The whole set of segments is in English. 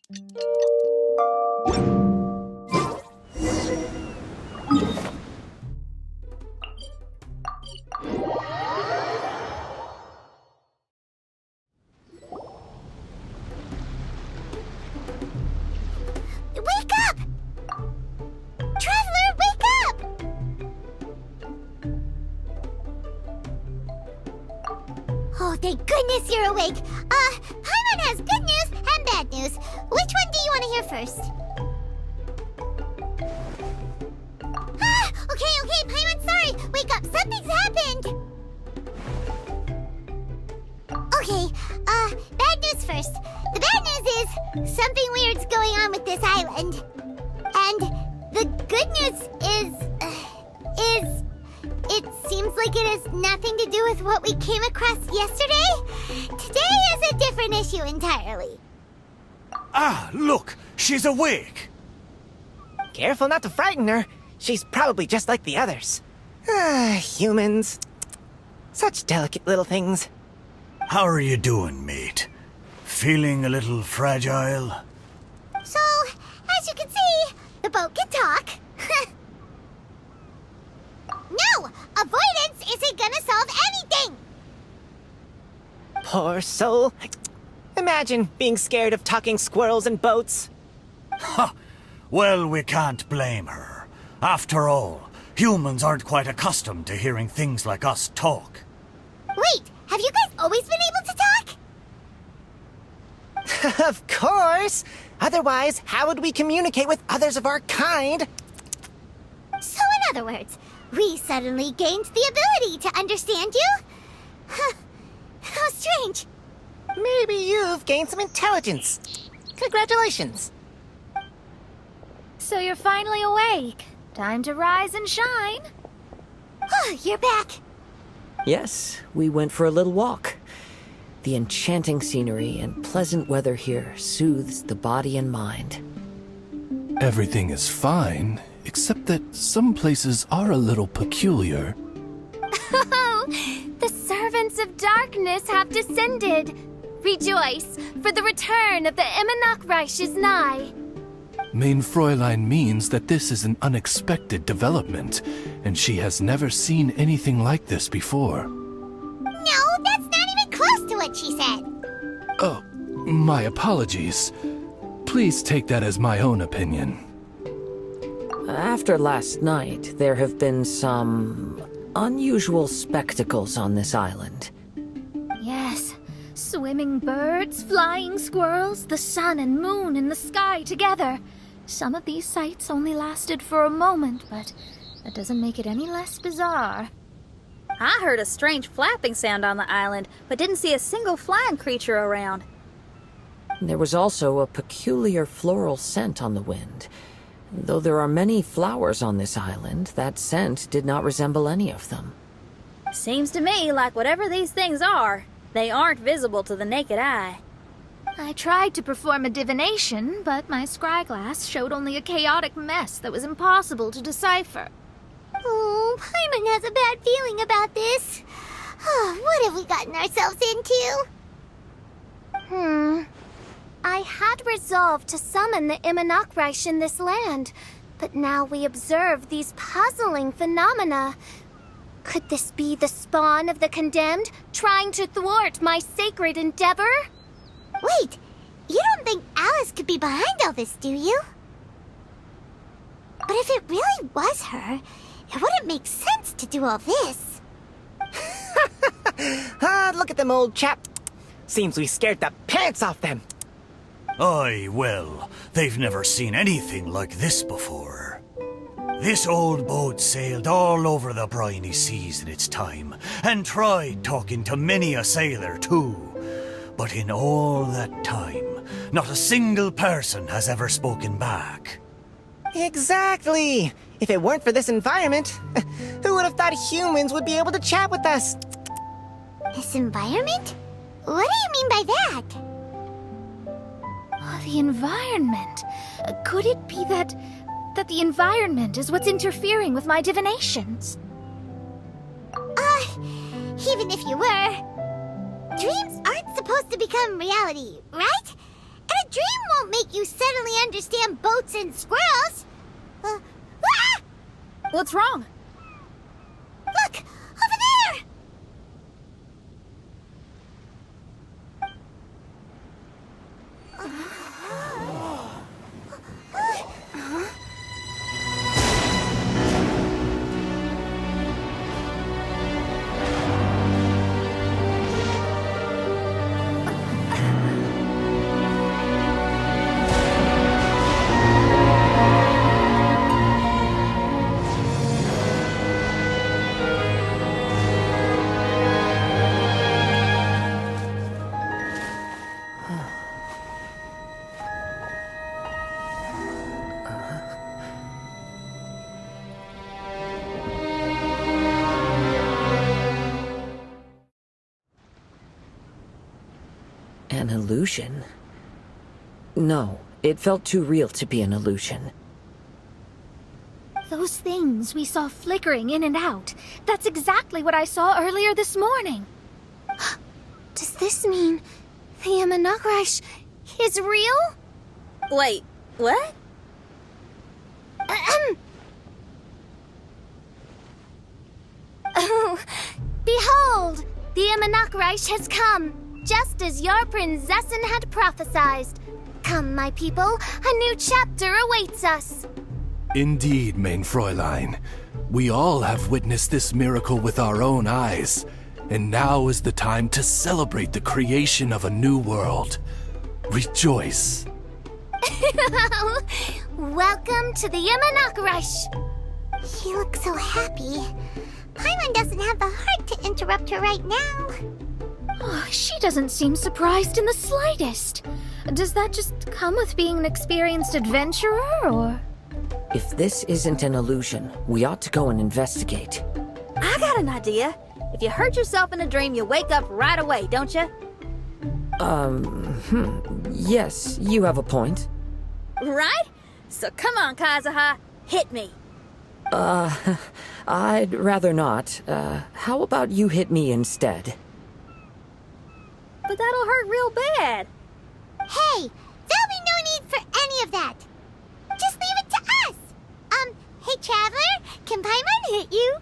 Wake up! Traveler, wake up! Oh, thank goodness you're awake. Paimon has good news and bad news. Which one do you want to hear first? Okay, Paimon, sorry. Wake up, something's happened. Okay, bad news first. The bad news is something weird's going on with this island. And the good news is it seems like it has nothing to do with what we came across yesterday. Today is a different issue entirely. Ah, look! She's awake! Careful not to frighten her. She's probably just like the others. Humans. Such delicate little things. How are you doing, mate? Feeling a little fragile? So, as you can see, the boat can talk. No! Avoidance isn't gonna solve anything! Poor soul. Imagine being scared of talking squirrels and boats. Ha! Well, we can't blame her. After all, humans aren't quite accustomed to hearing things like us talk. Wait, have you guys always been able to talk? Of course! Otherwise, how would we communicate with others of our kind? So in other words, we suddenly gained the ability to understand you? How strange. Maybe you've gained some intelligence. Congratulations. So you're finally awake. Time to rise and shine. You're back. Yes, we went for a little walk. The enchanting scenery and pleasant weather here soothes the body and mind. Everything is fine, except that some places are a little peculiar. Oh, the servants of darkness have descended. Rejoice, for the return of the Reich is nigh. Mein Fräulein means that this is an unexpected development, and she has never seen anything like this before. No, that's not even close to what she said. Oh, my apologies. Please take that as my own opinion. After last night, there have been some unusual spectacles on this island. Yes, swimming birds, flying squirrels, the sun and moon in the sky together. Some of these sights only lasted for a moment, but that doesn't make it any less bizarre. I heard a strange flapping sound on the island, but didn't see a single flying creature around. There was also a peculiar floral scent on the wind. Though there are many flowers on this island, that scent did not resemble any of them. Seems to me like whatever these things are, they aren't visible to the naked eye. I tried to perform a divination, but my scryglass showed only a chaotic mess that was impossible to decipher. Oh, Paimon has a bad feeling about this. What have we gotten ourselves into? I had resolved to summon the Reich in this land, but now we observe these puzzling phenomena. Could this be the spawn of the condemned, trying to thwart my sacred endeavor? Wait, you don't think Alice could be behind all this, do you? But if it really was her, it wouldn't make sense to do all this. Look at them, old chap. Seems we scared the pants off them. Aye, well, they've never seen anything like this before. This old boat sailed all over the briny seas in its time, and tried talking to many a sailor too. But in all that time, not a single person has ever spoken back. Exactly. If it weren't for this environment, who would have thought humans would be able to chat with us? This environment? What do you mean by that? Oh, the environment. Could it be that the environment is what's interfering with my divinations? Even if you were, dreams aren't supposed to become reality, right? And a dream won't make you suddenly understand boats and squirrels. Ah! What's wrong? Look! Over there! An illusion? No, it felt too real to be an illusion. Those things we saw flickering in and out. That's exactly what I saw earlier this morning. Does this mean the Imanakrish is real? Wait, what? Oh, behold, the Imanakrish has come, just as your prinzessin had prophesied. Come, my people, a new chapter awaits us. Indeed, mein Fräulein. We all have witnessed this miracle with our own eyes, and now is the time to celebrate the creation of a new world. Rejoice. Welcome to the Imanakrish. She looks so happy. Paimon doesn't have the heart to interrupt her right now. Oh, she doesn't seem surprised in the slightest. Does that just come with being an experienced adventurer, or...? If this isn't an illusion, we ought to go and investigate. I got an idea. If you hurt yourself in a dream, you wake up right away, don't you? Yes, you have a point. Right? So come on, Kazuha. Hit me. I'd rather not. How about you hit me instead? But that'll hurt real bad. Hey, there'll be no need for any of that. Just leave it to us. Hey, Traveler, can Paimon hit you?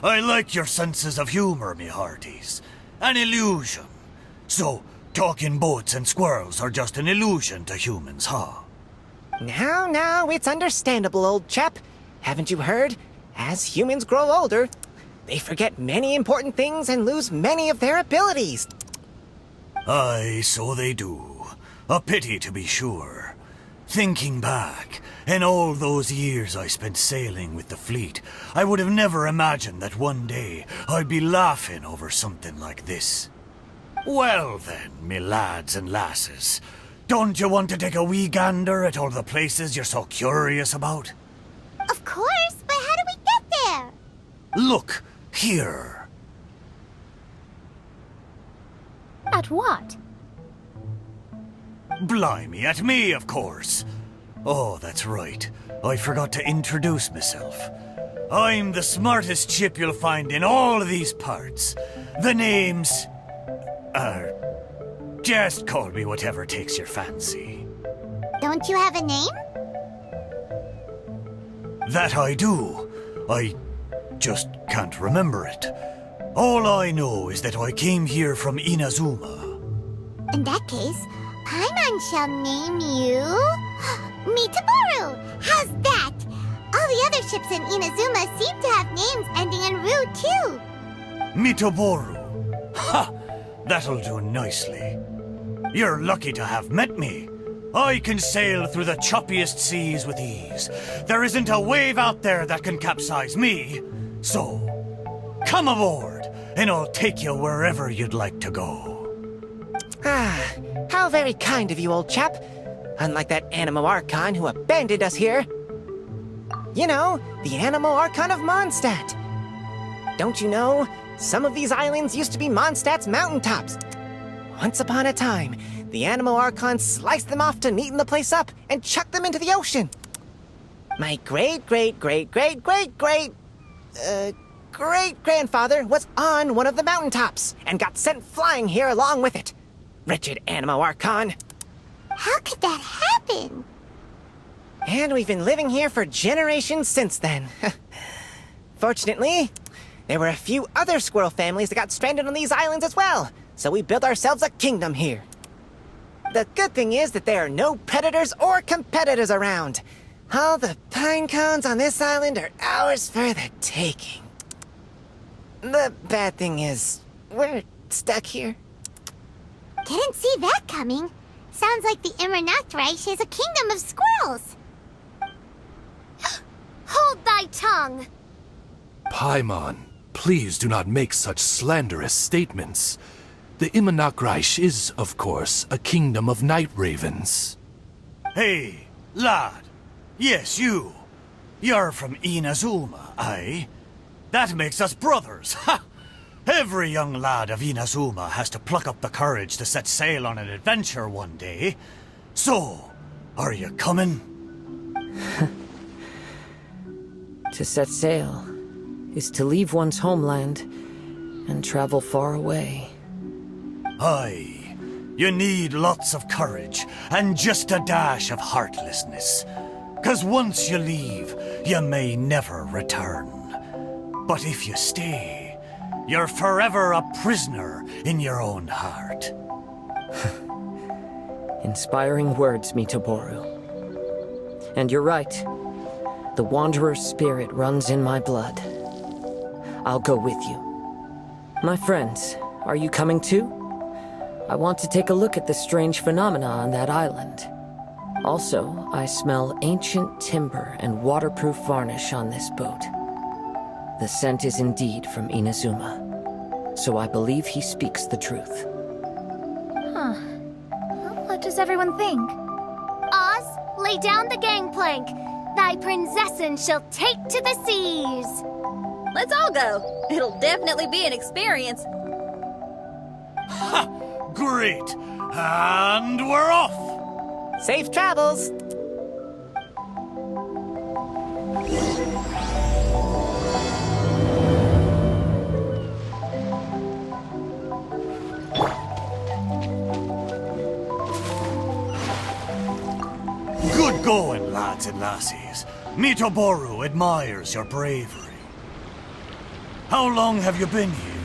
I like your senses of humor, me hearties. An illusion. So, talking boats and squirrels are just an illusion to humans, huh? Now, it's understandable, old chap. Haven't you heard? As humans grow older, they forget many important things and lose many of their abilities. Aye, so they do. A pity, to be sure. Thinking back, in all those years I spent sailing with the fleet, I would have never imagined that one day I'd be laughing over something like this. Well then, me lads and lasses, don't you want to take a wee gander at all the places you're so curious about? Of course, but how do we get there? Look, here. At what? Blimey, at me, of course. Oh, that's right. I forgot to introduce myself. I'm the smartest chip you'll find in all of these parts. The name's... just call me whatever takes your fancy. Don't you have a name? That I do. I just can't remember it. All I know is that I came here from Inazuma. In that case, Paimon shall name you... Mitaboru! How's that? All the other ships in Inazuma seem to have names ending in Ru, too. Mitaboru. Ha! That'll do nicely. You're lucky to have met me. I can sail through the choppiest seas with ease. There isn't a wave out there that can capsize me. So, come aboard, and I'll take you wherever you'd like to go. Ah, how very kind of you, old chap. Unlike that Animo Archon who abandoned us here. You know, the Animo Archon of Mondstadt. Don't you know, some of these islands used to be Mondstadt's mountaintops. Once upon a time, the Animo Archon sliced them off to neaten the place up and chucked them into the ocean. My great-grandfather was on one of the mountaintops and got sent flying here along with it. wretched Animo Archon. How could that happen? And we've been living here for generations since then. Fortunately, there were a few other squirrel families that got stranded on these islands as well, so we built ourselves a kingdom here. The good thing is that there are no predators or competitors around. All the pine cones on this island are ours for the taking. The bad thing is, we're stuck here. Didn't see that coming. Sounds like the Immernachtreich is a kingdom of squirrels. Hold thy tongue! Paimon, please do not make such slanderous statements. The Immernachtreich is, of course, a kingdom of night ravens. Hey, lad. Yes, you. You're from Inazuma, aye? That makes us brothers, ha! Every young lad of Inazuma has to pluck up the courage to set sail on an adventure one day. So, are you coming? To set sail is to leave one's homeland and travel far away. Aye. You need lots of courage and just a dash of heartlessness. 'Cause once you leave, you may never return. But if you stay, you're forever a prisoner in your own heart. Inspiring words, Mitoboru. And you're right. The Wanderer's spirit runs in my blood. I'll go with you. My friends, are you coming too? I want to take a look at the strange phenomena on that island. Also, I smell ancient timber and waterproof varnish on this boat. The scent is indeed from Inazuma, so I believe he speaks the truth. Huh. Well, what does everyone think? Oz, lay down the gangplank. Thy princessin shall take to the seas. Let's all go. It'll definitely be an experience. Ha! Great! And we're off! Safe travels! Good going, lads and lassies. Mitoboru admires your bravery. How long have you been here?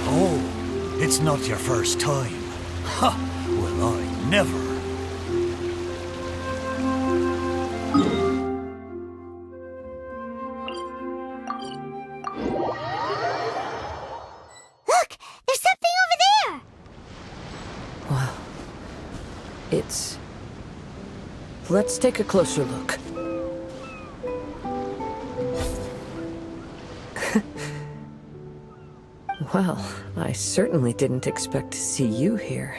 Oh, it's not your first time. Ha! Well, I never. Look! There's something over there! Well, it's... Let's take a closer look. Well, I certainly didn't expect to see you here.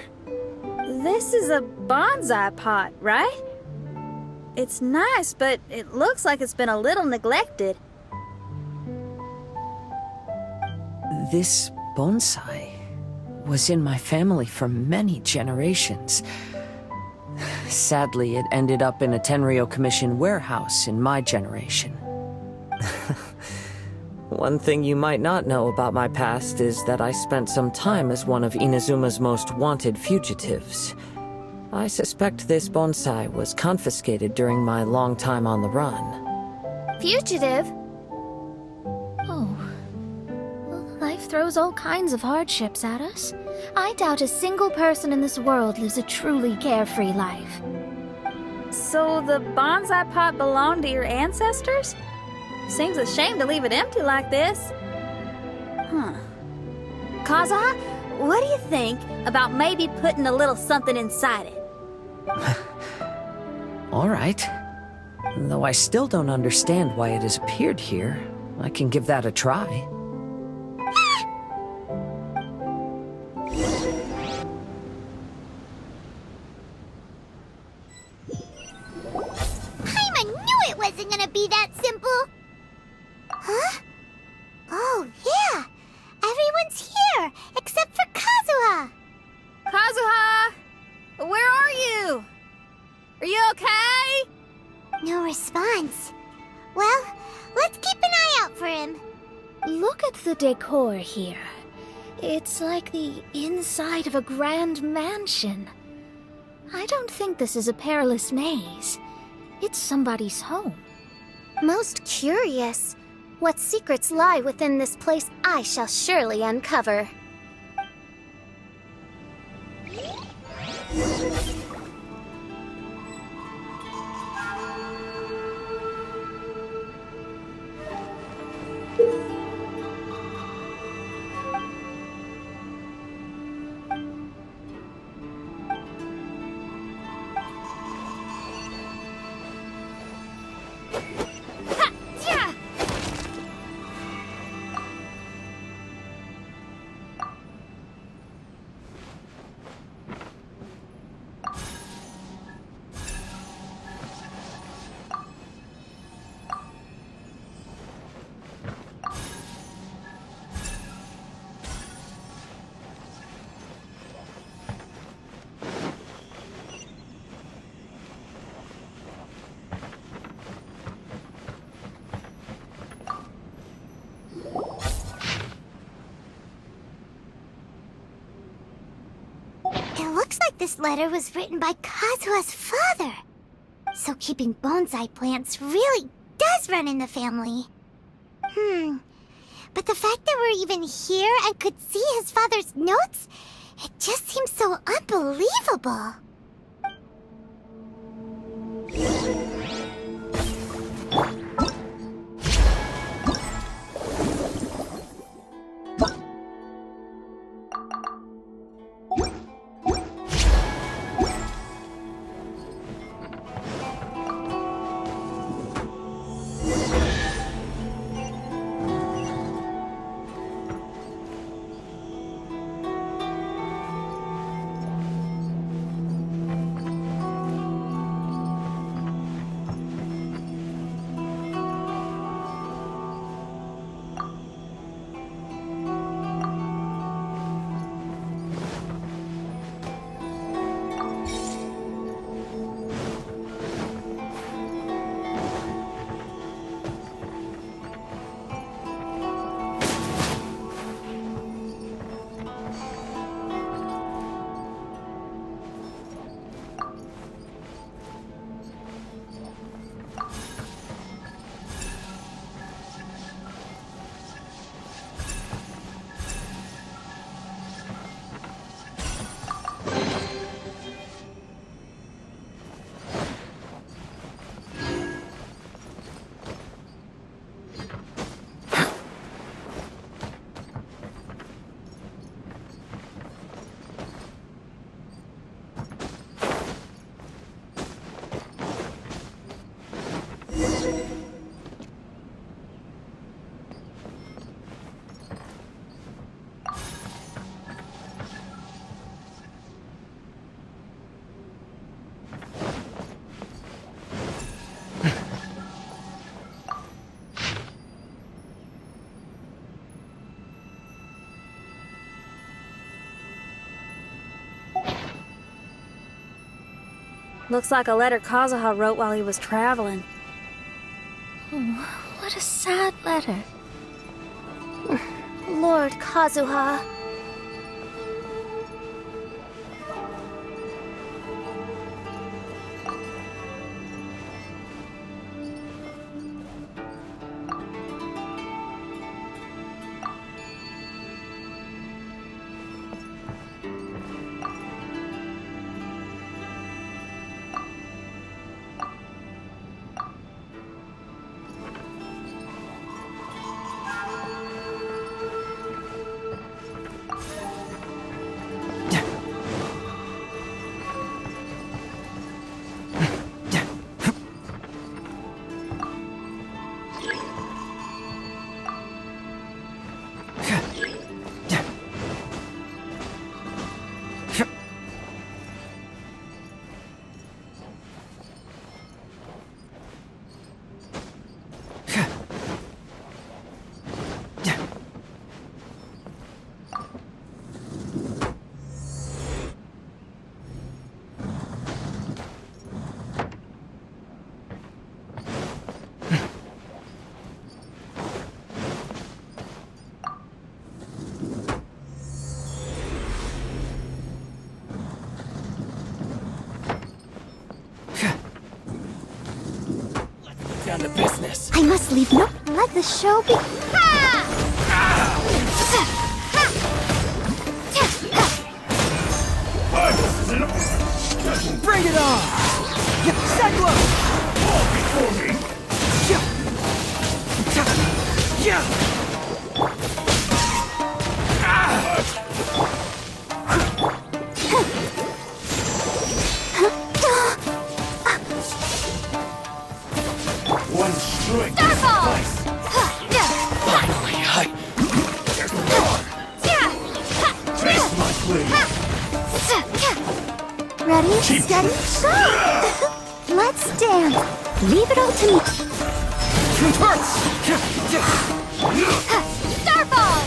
This is a bonsai pot, right? It's nice, but it looks like it's been a little neglected. This bonsai was in my family for many generations. Sadly, it ended up in a Tenryo Commission warehouse in my generation. One thing you might not know about my past is that I spent some time as one of Inazuma's most wanted fugitives. I suspect this bonsai was confiscated during my long time on the run. Fugitive? Oh. Well, life throws all kinds of hardships at us. I doubt a single person in this world lives a truly carefree life. So the bonsai pot belonged to your ancestors? Seems a shame to leave it empty like this. Huh. Kazuha, what do you think about maybe putting a little something inside it? All right. Though I still don't understand why it has appeared here, I can give that a try. I knew it wasn't gonna be that simple! Huh? Oh, yeah! Everyone's here, except for Kazuha! Kazuha! Where are you? Are you okay? No response. Well, let's keep an eye out for him. Look at the decor here. It's like the inside of a grand mansion. I don't think this is a perilous maze. It's somebody's home. Most curious. What secrets lie within this place I shall surely uncover. It looks like this letter was written by Kazuha's father. So keeping bonsai plants really does run in the family. But the fact that we're even here and could see his father's notes, it just seems so unbelievable. Looks like a letter Kazuha wrote while he was traveling. Oh, what a sad letter. Lord Kazuha. business. I must leave no... Let the show be... Bring it on! Yeah, Cyclone! Fall before me! One strike. Finally, Face my blade. Ready, steady, go! Let's dance. Leave it all to me. Starball!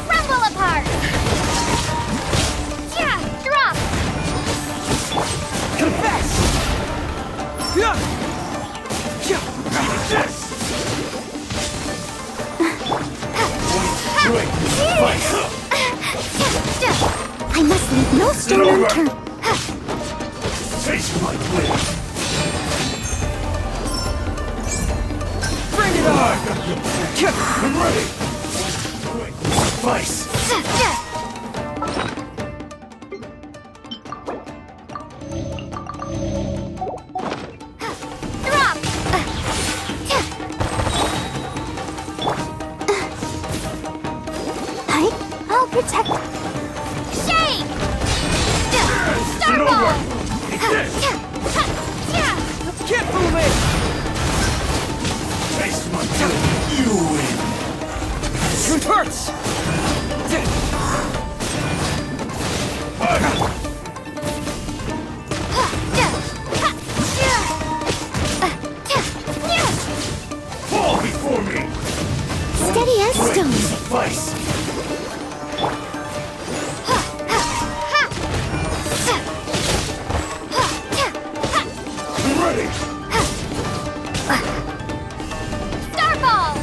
Rumble apart! Drop! Confess! I must leave no stone unturned. Face my blade. Bring it on! I'm ready. Vice. Drop! I'll protect. Shake! Starball! Can't fool me! Face my blade. You win. It hurts! Fall before me. Steady as stone. Vice. I'm ready. Starball!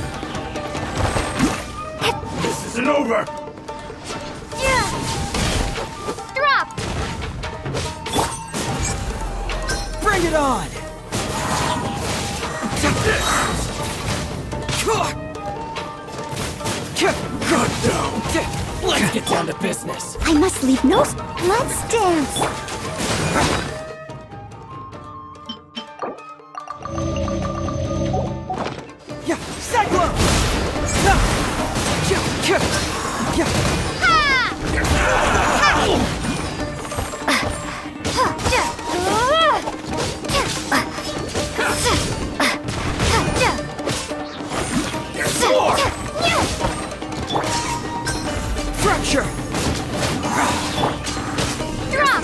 This isn't over. Drop! Bring it on! God down. Let's get down to business. I must leave no... Let's dance! Yeah, Cyclone! Fracture! Drop!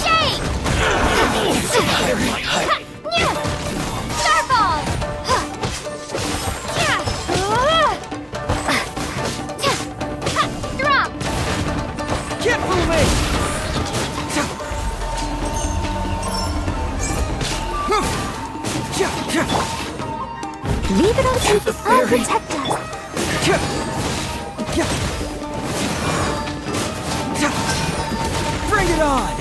Shake! Starball! Drop! Can't fool me! Leave it all to the I'll protect us. Bring it on!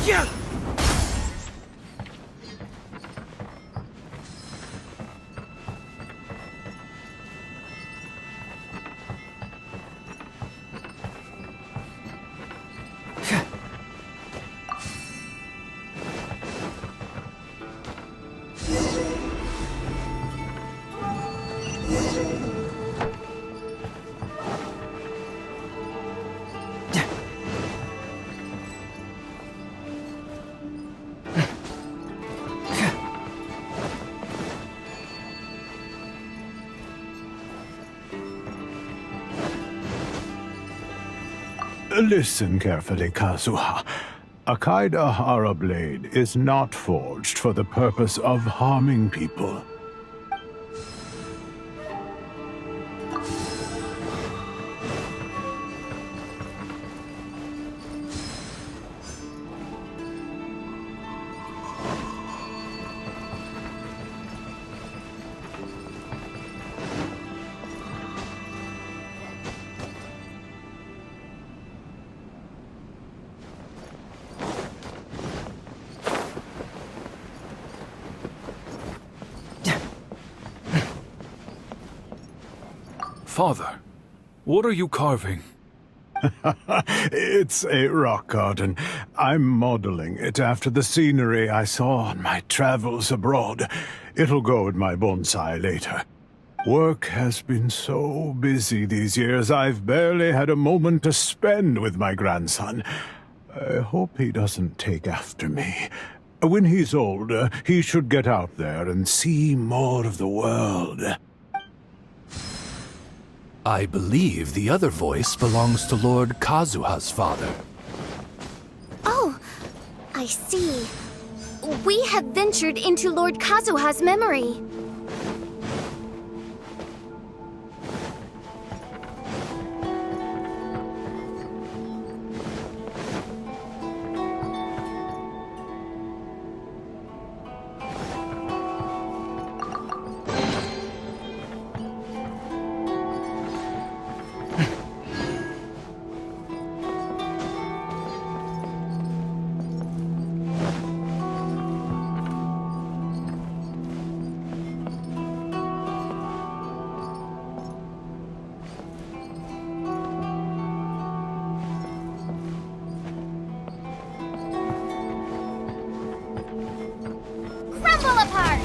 Yeah! Listen carefully, Kazuha. A Kaidahara blade is not forged for the purpose of harming people. Father, what are you carving? It's a rock garden. I'm modeling it after the scenery I saw on my travels abroad. It'll go in my bonsai later. Work has been so busy these years, I've barely had a moment to spend with my grandson. I hope he doesn't take after me. When he's older, he should get out there and see more of the world. I believe the other voice belongs to Lord Kazuha's father. Oh, I see. We have ventured into Lord Kazuha's memory. Crumble apart!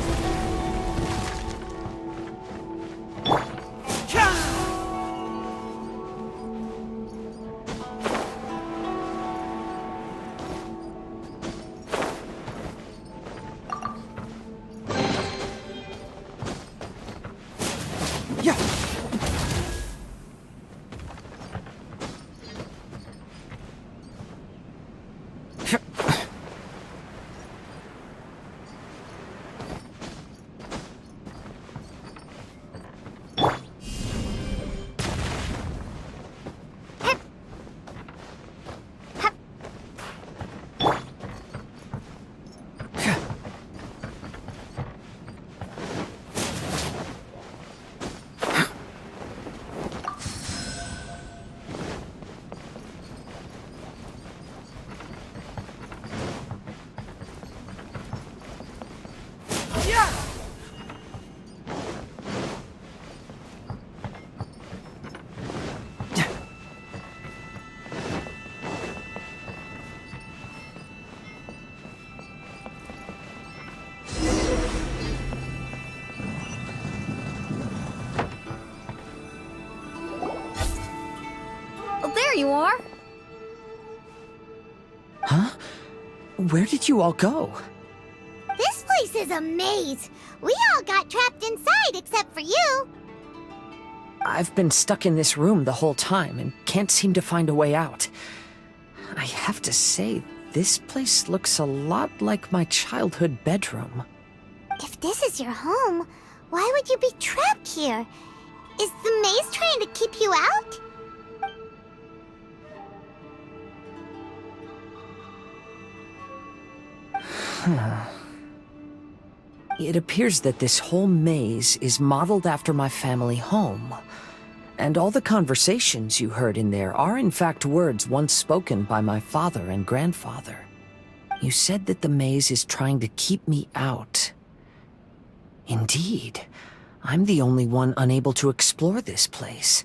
There you are. Huh? Where did you all go? This place is a maze. We all got trapped inside except for you. I've been stuck in this room the whole time and can't seem to find a way out. I have to say, this place looks a lot like my childhood bedroom. If this is your home, why would you be trapped here? Is the maze trying to keep you out? It appears that this whole maze is modeled after my family home. And all the conversations you heard in there are in fact words once spoken by my father and grandfather. You said that the maze is trying to keep me out. Indeed, I'm the only one unable to explore this place.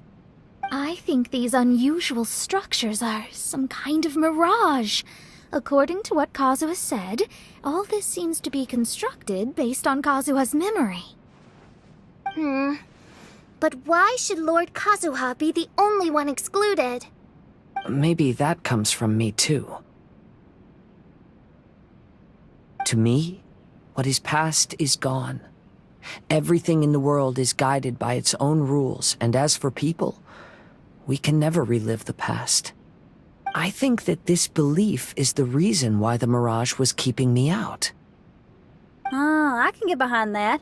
I think these unusual structures are some kind of mirage. According to what Kazuha said, all this seems to be constructed based on Kazuha's memory. But why should Lord Kazuha be the only one excluded? Maybe that comes from me too. To me, what is past is gone. Everything in the world is guided by its own rules, and as for people, we can never relive the past. I think that this belief is the reason why the mirage was keeping me out. I can get behind that.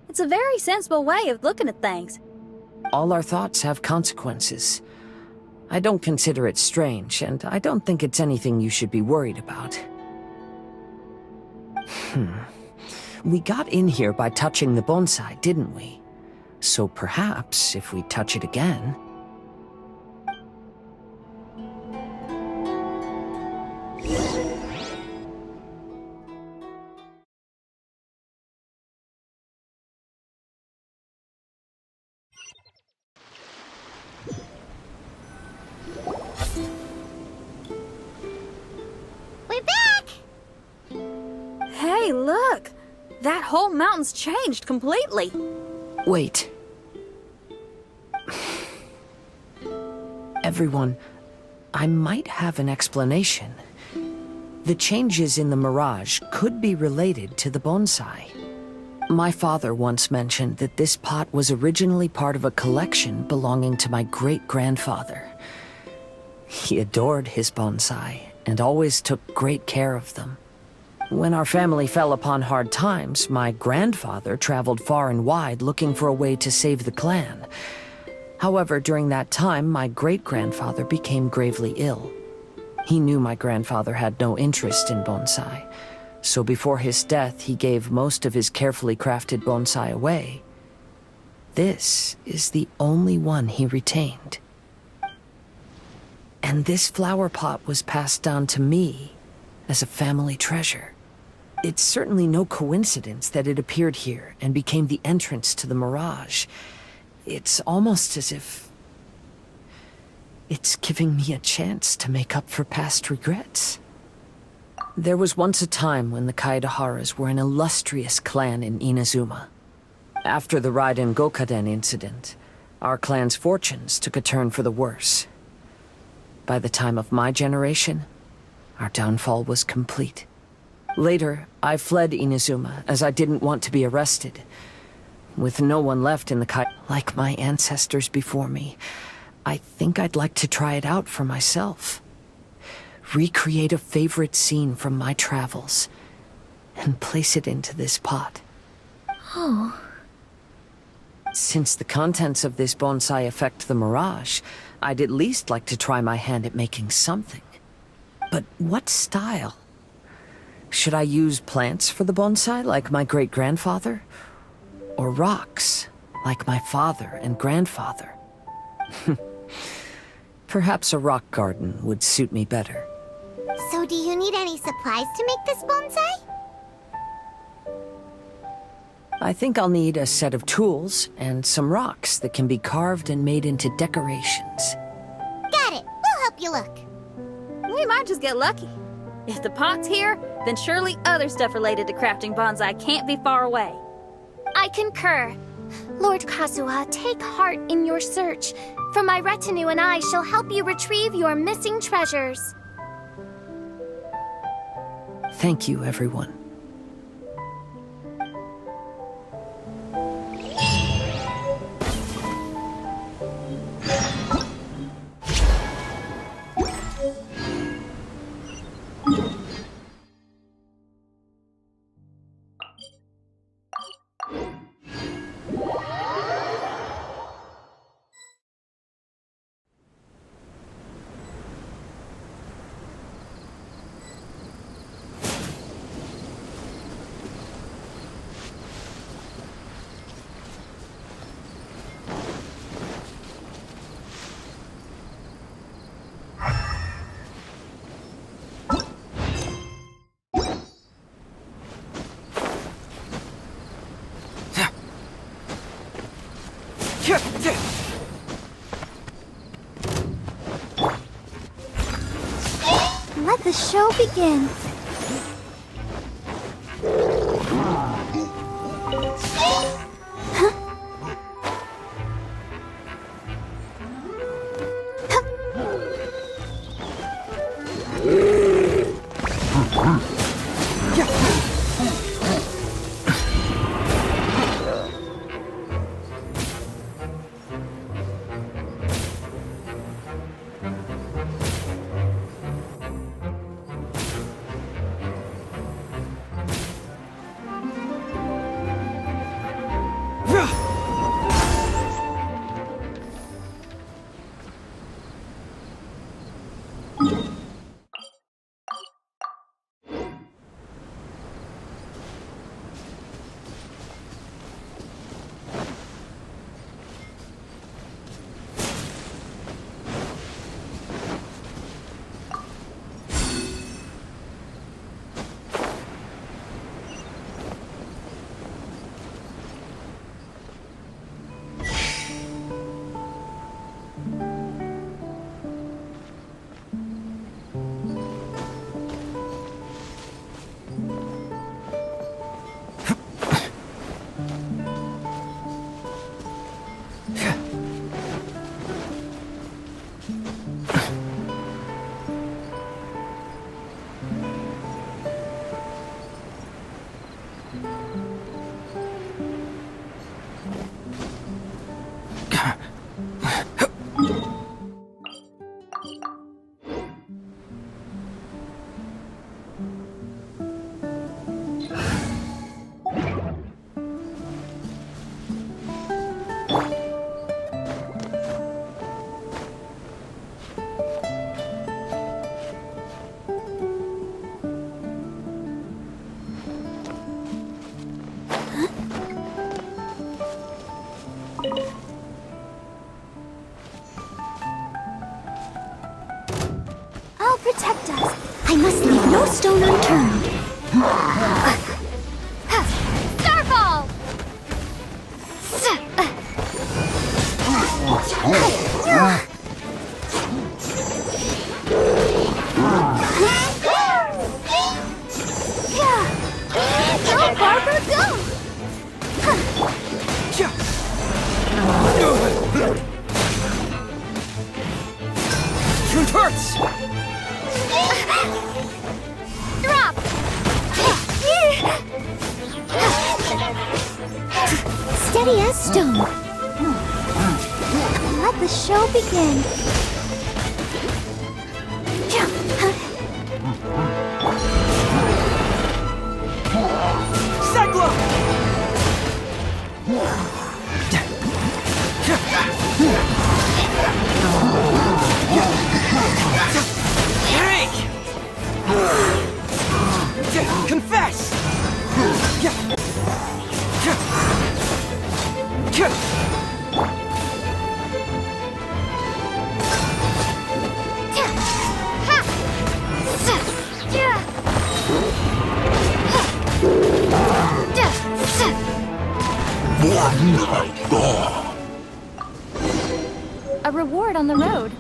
It's a very sensible way of looking at things. All our thoughts have consequences. I don't consider it strange, and I don't think it's anything you should be worried about. We got in here by touching the bonsai, didn't we? So perhaps, if we touch it again... We're back! Hey, look! That whole mountain's changed completely. Wait. Everyone, I might have an explanation. The changes in the mirage could be related to the bonsai. My father once mentioned that this pot was originally part of a collection belonging to my great-grandfather. He adored his bonsai and always took great care of them. When our family fell upon hard times, my grandfather traveled far and wide looking for a way to save the clan. However, during that time, my great-grandfather became gravely ill. He knew my grandfather had no interest in bonsai, so before his death, he gave most of his carefully crafted bonsai away. This is the only one he retained. And this flower pot was passed down to me as a family treasure. It's certainly no coincidence that it appeared here and became the entrance to the mirage. It's almost as if it's giving me a chance to make up for past regrets. There was once a time when the Kaidaharas were an illustrious clan in Inazuma. After the Raiden Gokaden incident, our clan's fortunes took a turn for the worse. By the time of my generation, our downfall was complete. Later, I fled Inazuma as I didn't want to be arrested. With no one left in the like my ancestors before me, I think I'd like to try it out for myself. Recreate a favorite scene from my travels and place it into this pot. Oh. Since the contents of this bonsai affect the mirage, I'd at least like to try my hand at making something. But what style? Should I use plants for the bonsai like my great-grandfather? Or rocks, like my father and grandfather? Perhaps a rock garden would suit me better. So do you need any supplies to make this bonsai? I think I'll need a set of tools and some rocks that can be carved and made into decorations. Got it. We'll help you look. We might just get lucky. If the pot's here, then surely other stuff related to crafting bonsai can't be far away. I concur. Lord Kazuha, take heart in your search, for my retinue and I shall help you retrieve your missing treasures. Thank you, everyone. Let the show begin. I'll protect us. I must leave no stone unturned. Starfall! Go, Barbara, go! It hurts! Drop! Steady as stone. Let the show begin. Cyclone! Eric! Confess! A reward on the road.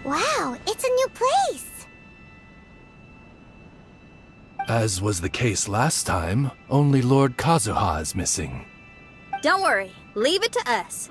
Wow, it's a new place. As was the case last time, only Lord Kazuha is missing. Don't worry, leave it to us.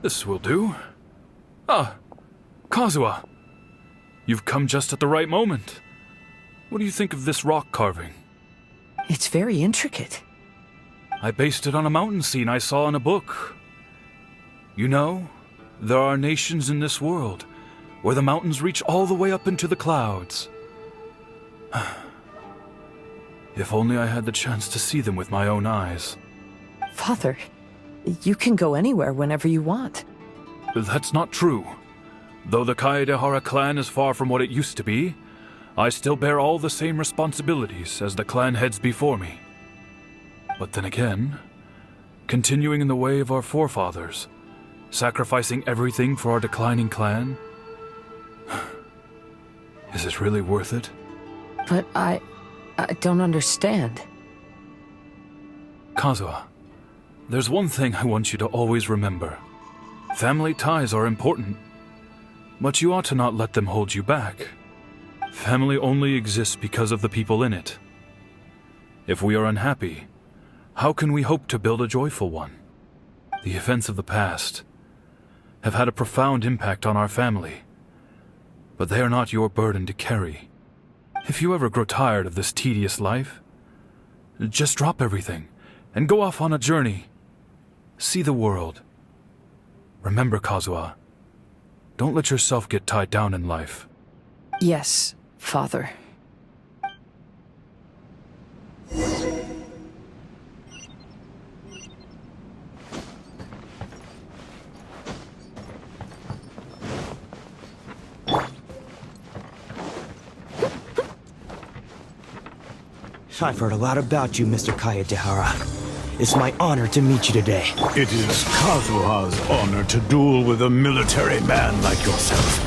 This will do. Ah, Kazuha. You've come just at the right moment. What do you think of this rock carving? It's very intricate. I based it on a mountain scene I saw in a book. You know, there are nations in this world where the mountains reach all the way up into the clouds. If only I had the chance to see them with my own eyes. Father, you can go anywhere whenever you want. That's not true. Though the Kaedehara clan is far from what it used to be, I still bear all the same responsibilities as the clan heads before me. But then again, continuing in the way of our forefathers, sacrificing everything for our declining clan, is it really worth it? But I don't understand. Kazuha, there's one thing I want you to always remember. Family ties are important, but you ought to not let them hold you back. Family only exists because of the people in it. If we are unhappy, how can we hope to build a joyful one? The events of the past have had a profound impact on our family, but they are not your burden to carry. If you ever grow tired of this tedious life, just drop everything and go off on a journey. See the world. Remember, Kazuha, don't let yourself get tied down in life. Yes, Father. I've heard a lot about you, Mr. Kayadehara. It's my honor to meet you today. It is Kazuha's honor to duel with a military man like yourself.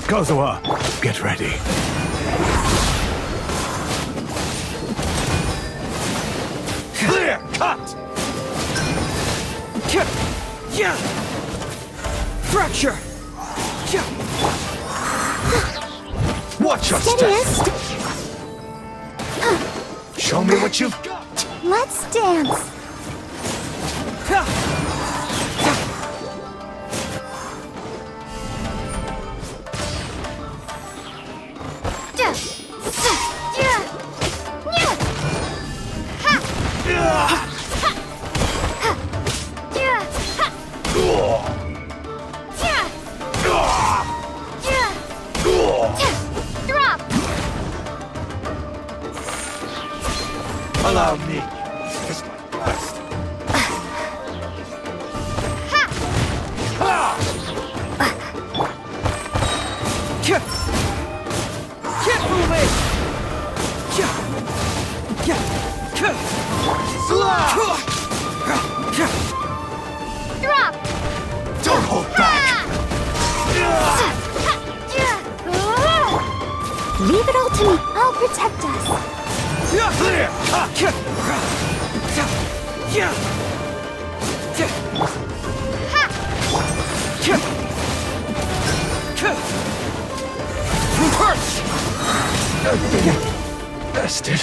Kazuha, get ready. Clear! Cut! Yeah! Fracture! Watch your Steadiest. step! Show me what you've got! Let's dance. Allow me. Kiss my breast. Keep moving! Drop. Don't hold back! Leave it all to me. I'll protect us. Clear! Bastard.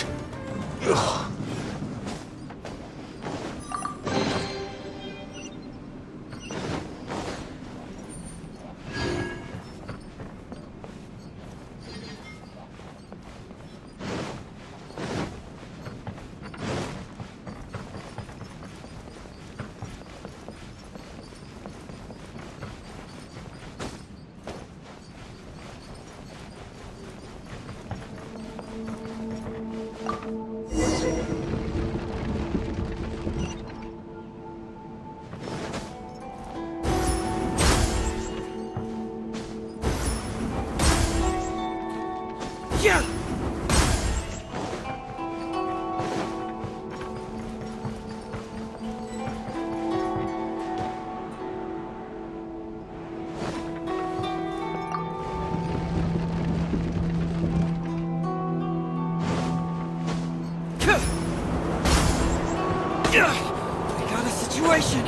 I got a situation.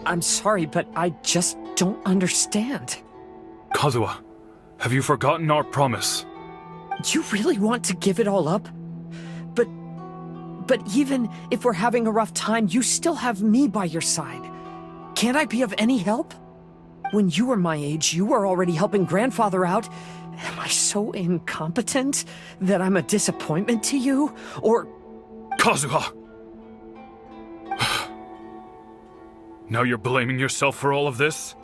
I'm sorry, but I just don't understand. Kazuha, have you forgotten our promise? You really want to give it all up? But even if we're having a rough time, you still have me by your side. Can't I be of any help? When you were my age, you were already helping grandfather out. Am I so incompetent that I'm a disappointment to you? Or... Kazuha! Now you're blaming yourself for all of this?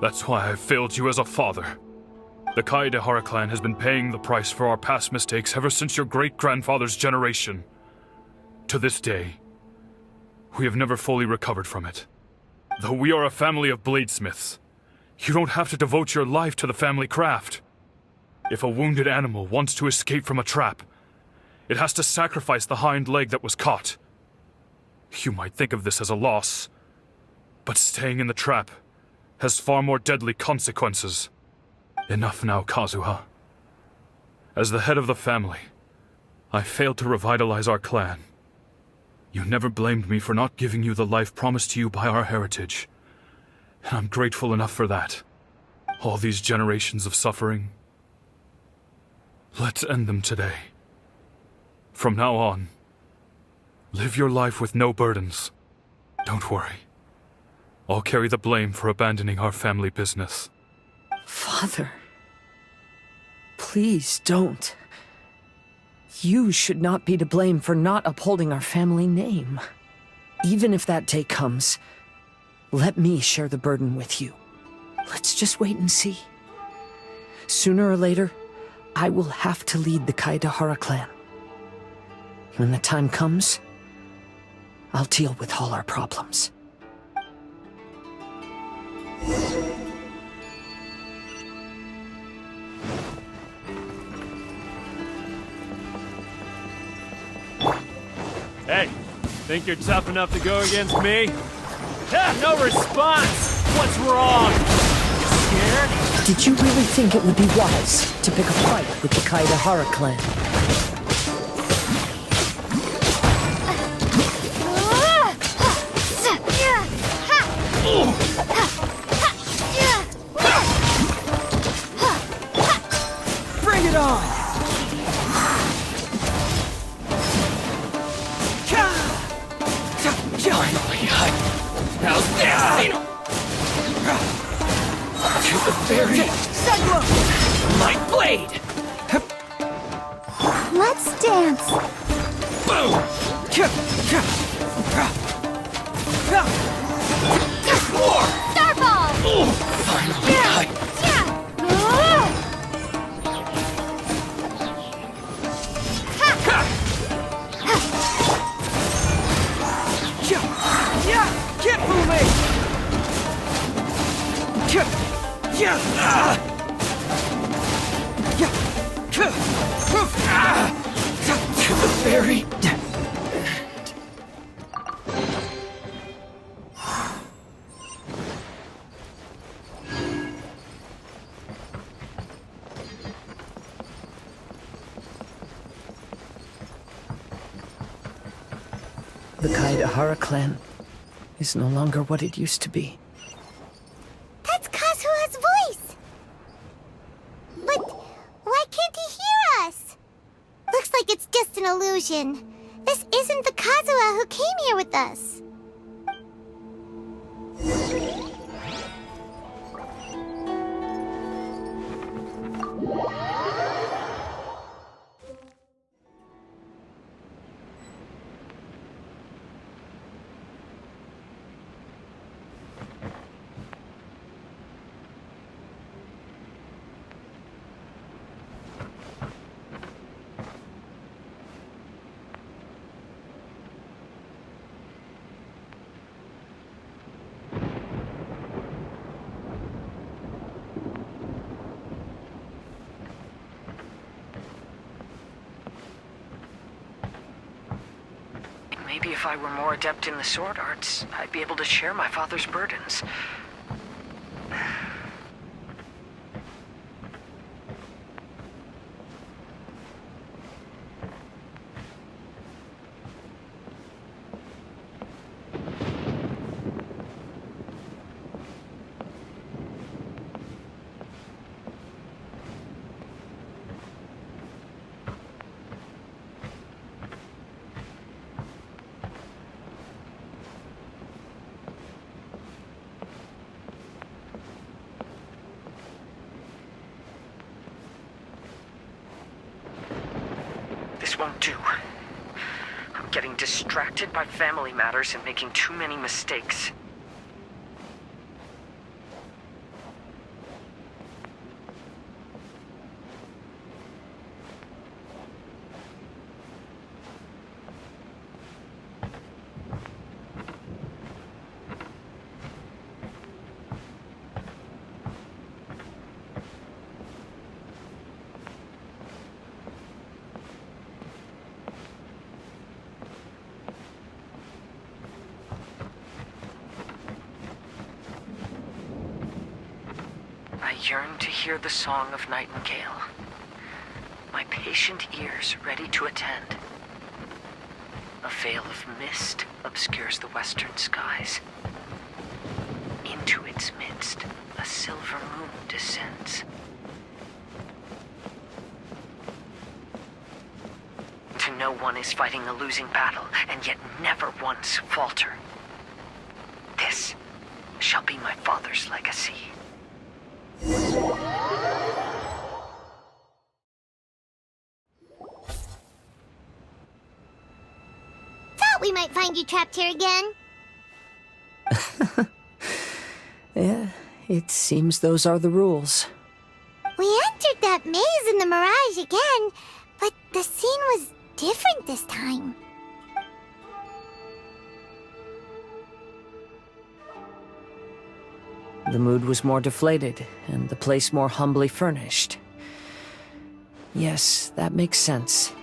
That's why I failed you as a father. The Kaedehara clan has been paying the price for our past mistakes ever since your great-grandfather's generation. To this day, we have never fully recovered from it. Though we are a family of bladesmiths, you don't have to devote your life to the family craft. If a wounded animal wants to escape from a trap, it has to sacrifice the hind leg that was caught. You might think of this as a loss, but staying in the trap has far more deadly consequences. Enough now, Kazuha. As the head of the family, I failed to revitalize our clan. You never blamed me for not giving you the life promised to you by our heritage, and I'm grateful enough for that. All these generations of suffering, let's end them today. From now on, live your life with no burdens. Don't worry. I'll carry the blame for abandoning our family business. Father, please don't. You should not be to blame for not upholding our family name. even if that day comes, let me share the burden with you. Let's just wait and see. Sooner or later, I will have to lead the Kaedahara clan. When the time comes, I'll deal with all our problems. Hey, think you're tough enough to go against me? Ha, no response! What's wrong? You scared? Did you really think it would be wise to pick a fight with the Kaedahara clan? Bring it on! Finally, how's this? To the very my blade! Let's dance. Boom! More! Starball! Finally, Get moving! To the very The Kaedahara clan is no longer what it used to be. That's Kazuha's voice! But why can't he hear us? Looks like it's just an illusion. This isn't the Kazuha who came here with us. Maybe if I were more adept in the sword arts, I'd be able to share my father's burdens. This won't do. I'm getting distracted by family matters and making too many mistakes. I yearn to hear the song of nightingale. My patient ears ready to attend. A veil of mist obscures the western skies. Into its midst, a silver moon descends. To know one is fighting a losing battle, and yet never once falter. This shall be my father's legacy. Thought we might might find you trapped here again. Yeah, it seems those are the rules. We entered that maze in the Mirage again, but the scene was different this time. The mood was more deflated, and the place more humbly furnished. Yes, that makes sense.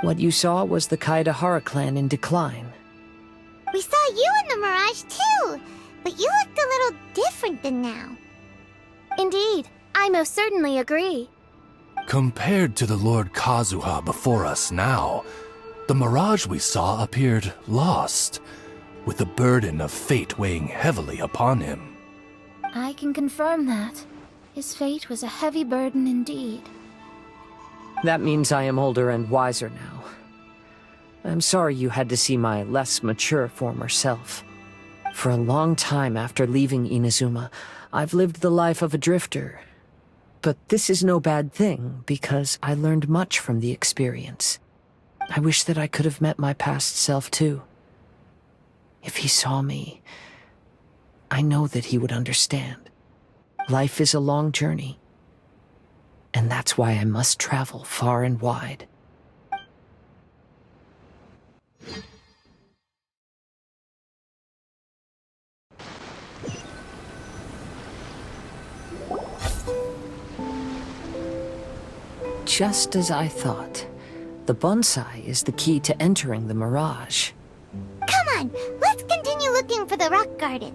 What you saw was the Kaedahara clan in decline. We saw you in the Mirage too, but you looked a little different than now. Indeed, I most certainly agree. Compared to the Lord Kazuha before us now, the mirage we saw appeared lost, with the burden of fate weighing heavily upon him. I can confirm that. His fate was a heavy burden indeed. That means I am older and wiser now. I'm sorry you had to see my less mature former self. For a long time after leaving Inazuma, I've lived the life of a drifter. But this is no bad thing, because I learned much from the experience. I wish that I could have met my past self too. If he saw me, I know that he would understand. Life is a long journey, and that's why I must travel far and wide. Just as I thought. The bonsai is the key to entering the Mirage. Come on, let's continue looking for the rock garden.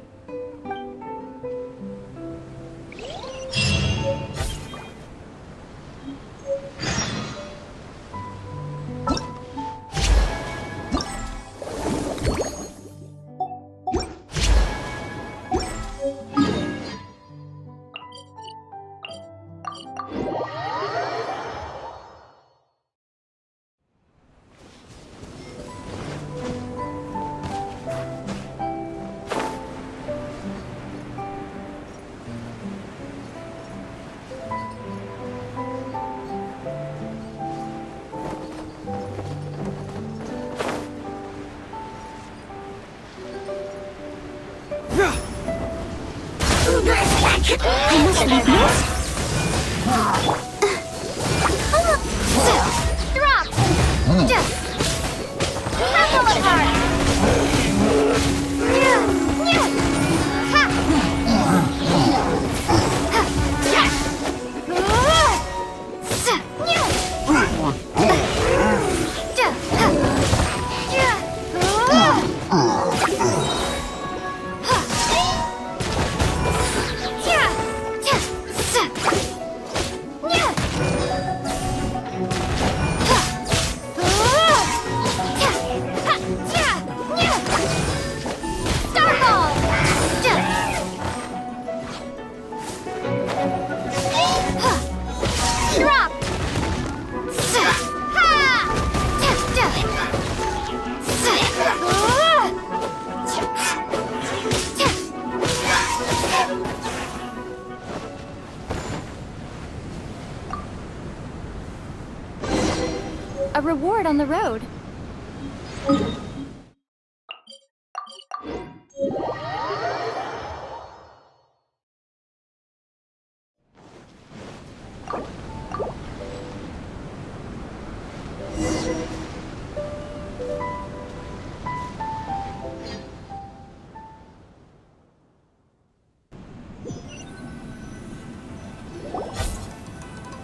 I must leave now. Drop! Knuckle apart! A reward on the road.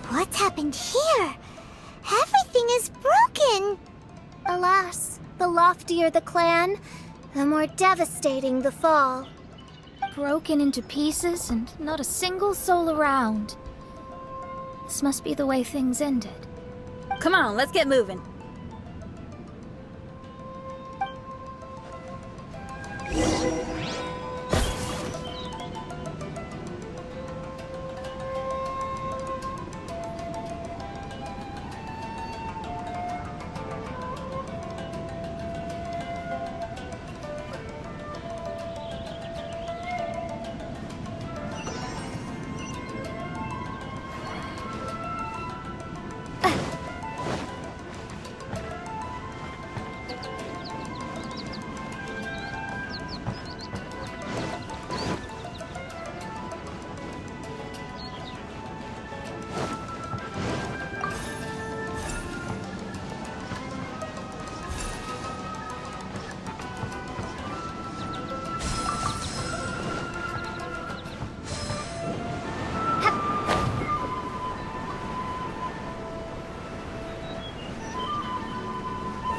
What's happened here? Everything is broken. Alas, the loftier the clan, the more devastating the fall. Broken into pieces and not a single soul around. This must be the way things ended. Come on, let's get moving.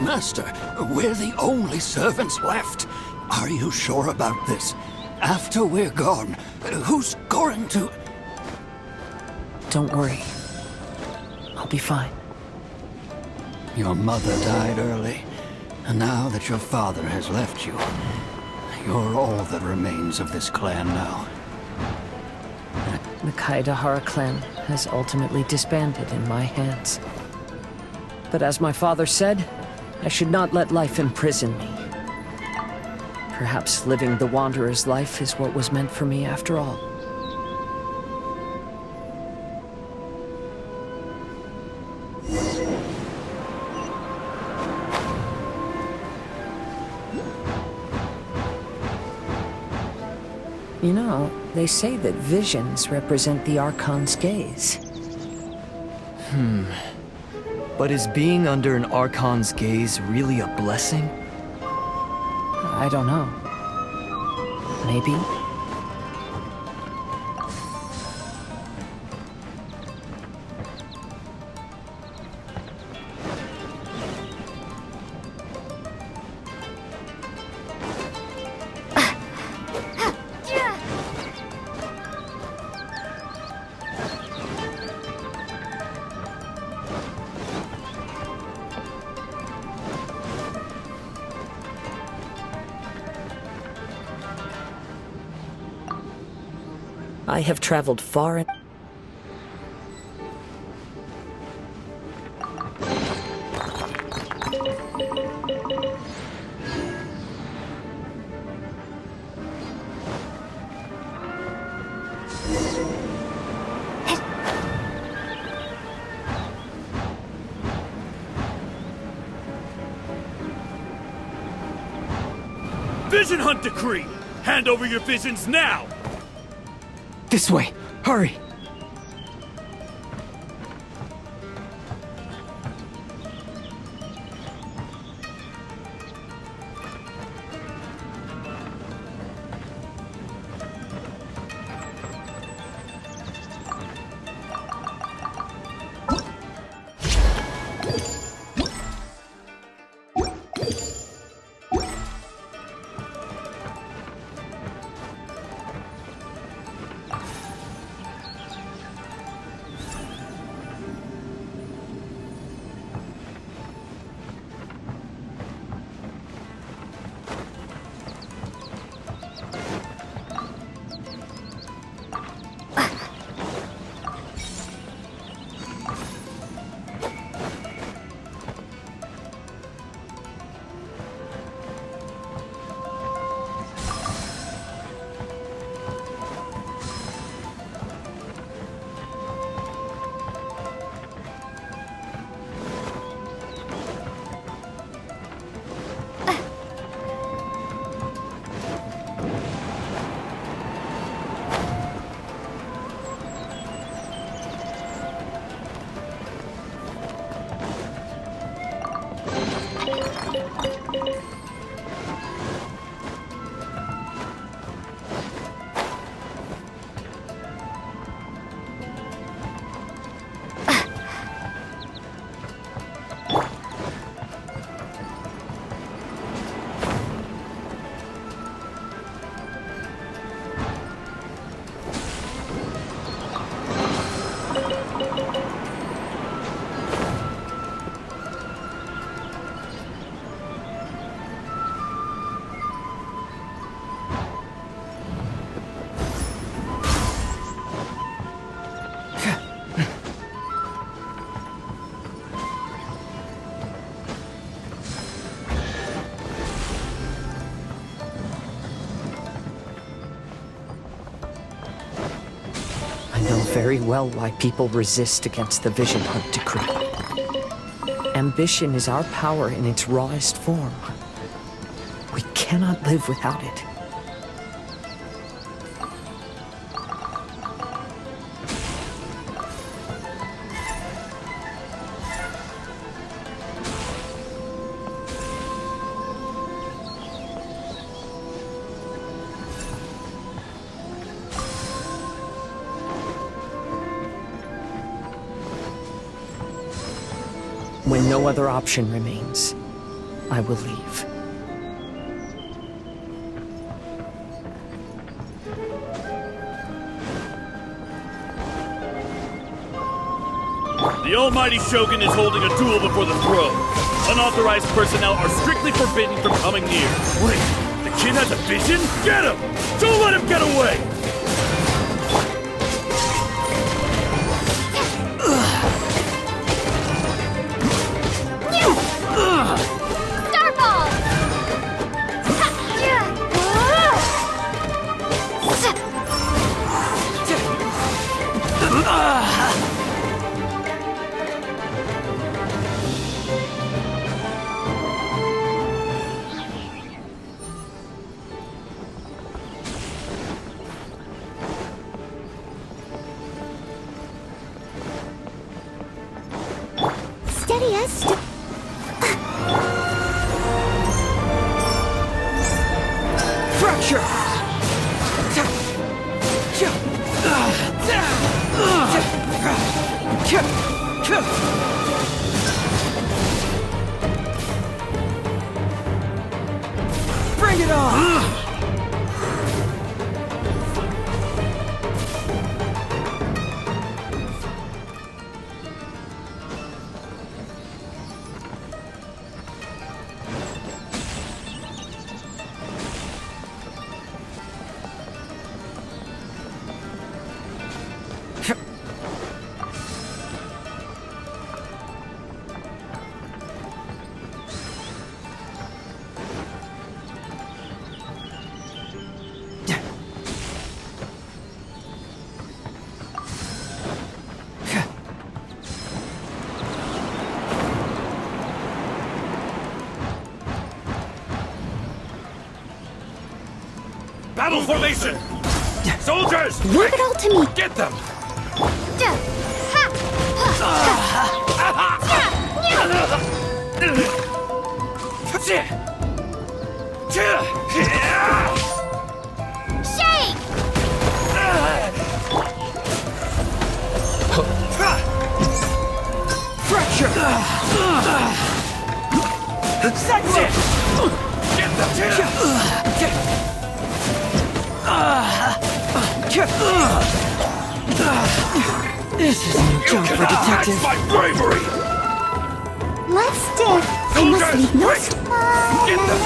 Master, we're the only servants left. Are you sure about this? After we're gone, who's going to... Don't worry. I'll be fine. Your mother died early, and now that your father has left you, you're all that remains of this clan now. The Kaedahara clan has ultimately disbanded in my hands. But as my father said, I should not let life imprison me. Perhaps living the Wanderer's life is what was meant for me after all. You know, they say that visions represent the Archon's gaze. But is being under an Archon's gaze really a blessing? I don't know. Maybe? I have traveled far and... Vision Hunt Decree! Hand over your visions now! This way! Hurry! I know very well why people resist against the Vision Hunt Decree. Ambition is our power in its rawest form. We cannot live without it. When no other option remains, I will leave. The almighty Shogun is holding a duel before the throne. Unauthorized personnel are strictly forbidden from coming near. Wait, the kid has a vision? Get him! Don't let him get away! Starball! Steady as Fracture! Bring it on! Battle formation! Soldiers! Leave it all to me. Get them! Shake! Fracture! Cyclone! Get them! This is a new job for detective. My bravery! Let's dance. I must Soldiers, leave no quick! Get them!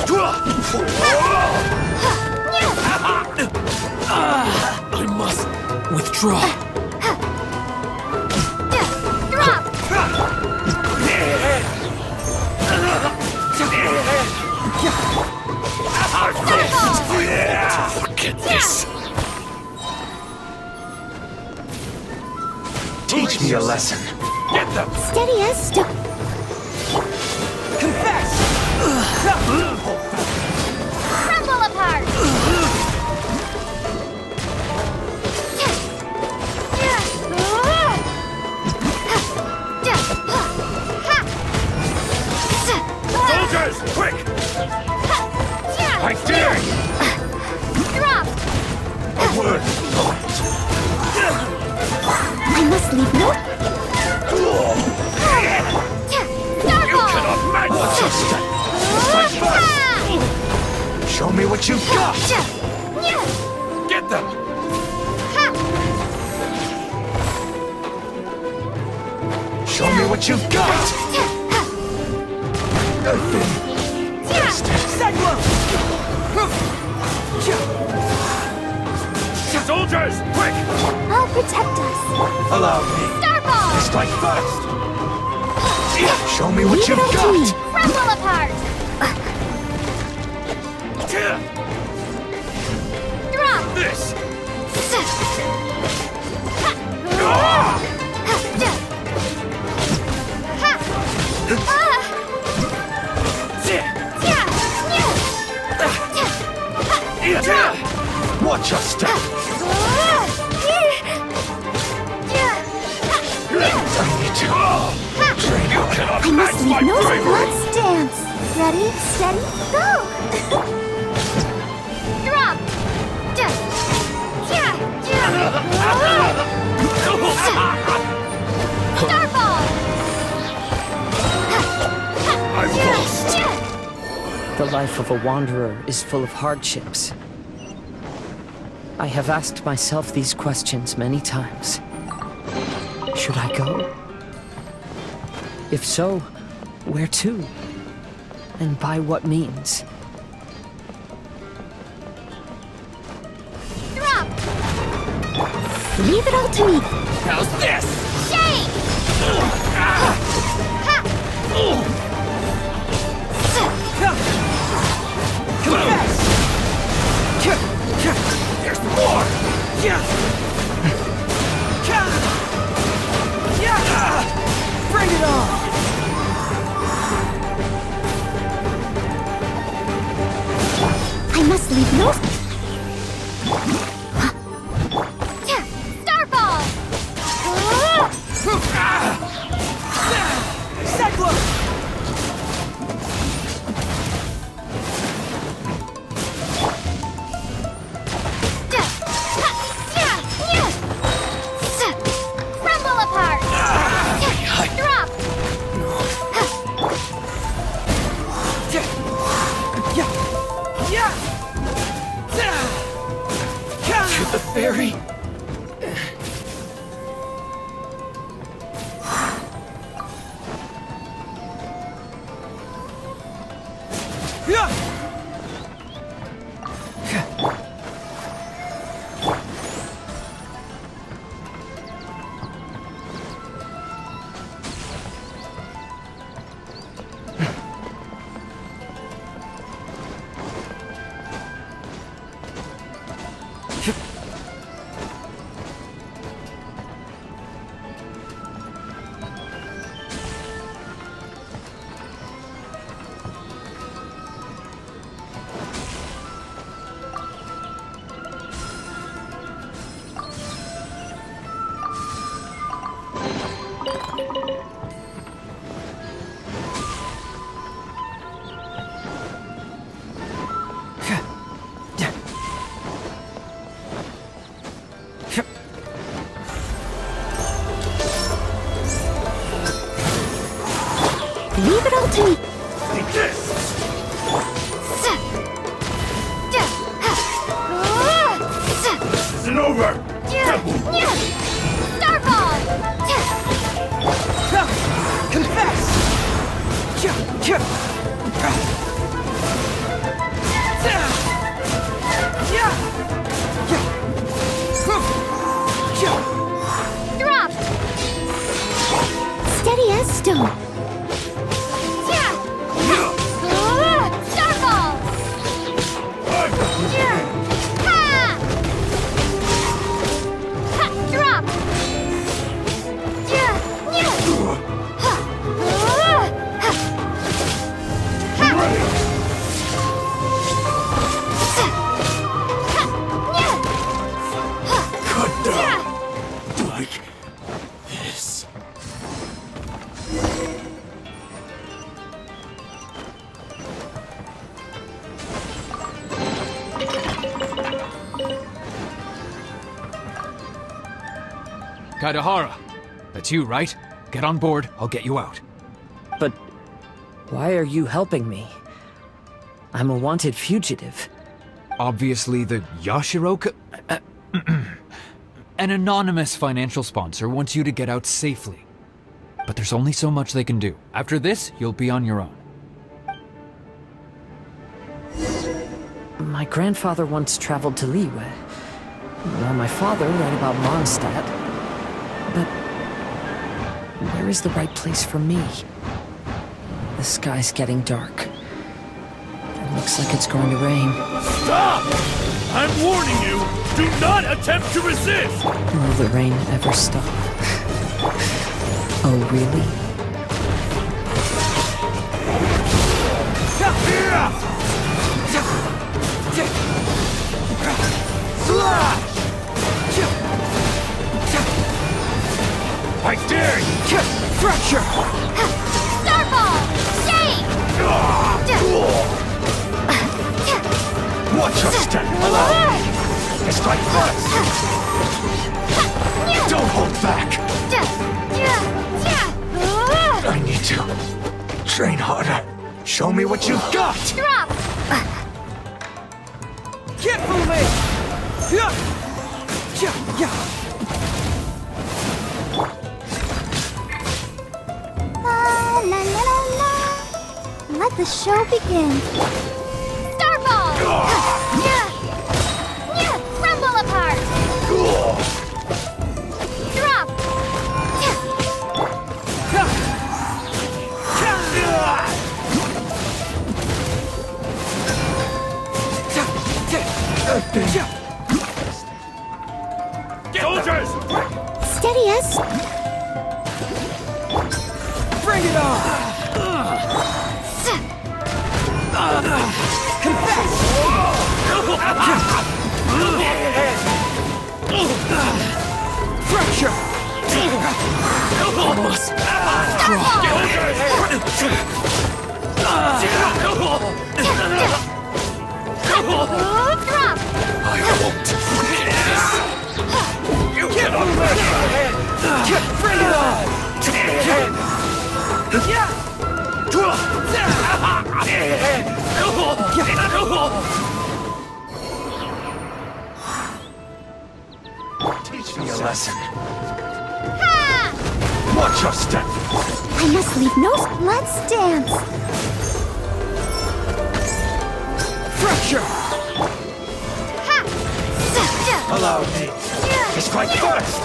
Drop! I must withdraw. Drop! Forget this. Teach me a lesson. Get them! Steady as Confess! Crumble apart! Soldiers, quick! I dare you! Drop! A word. I must leave no. Cannot match Watch your step. Show me what you've got. Get them! Show me what you've got. Nothing. Cyclone! Soldiers, quick! I'll protect us. Allow me. Starball! I strike first. Show me what Leave you've it all to me. got. Crumble apart! Drop! This! Watch your step. I need to train you. Cannot I must match my leave no. bravery! Let's dance. Ready, steady, go. Drop! life of a wanderer is full of hardships. I have asked myself these questions many times. Should I go? If so, where to? And by what means? Drop! Leave it all to me. How's this? Shake! Confess! There's more! Bring it on! I must leave no... Starball! Cyclone! Crumble apart! Drop! To the ferry. Leave it all to me. Take this! Isn't over! Starball! Confess! Drop! Steady as stone. Starball! Drop! Like this. Kaidahara, that's you, right? Get on board, I'll get you out. But why are you helping me? I'm a wanted fugitive. Obviously the Yashiroka... An anonymous financial sponsor wants you to get out safely. But there's only so much they can do. After this, you'll be on your own. My grandfather once traveled to Liyue, while my father read about Mondstadt. But where is the right place for me? The sky's getting dark. It looks like it's going to rain. Stop! I'm warning you! Do not attempt to resist! Will the rain ever stop? Oh, really? I dare you! Fracture! Starball! Shake! Watch your step! Strike first! Don't hold back! I need to train harder. Show me what you've got! Drop! La la la la la. Let the show begin. Starball! Crumble apart! Drop! Soldiers! Steady us. Bring it on! Confess! Fracture! Almost! Drop! I won't forget this. Get over here! Bring it on! Teach me a lesson. Ha! Watch your step. I must leave no... Let's dance! Fracture! Ha! Allow me to strike first.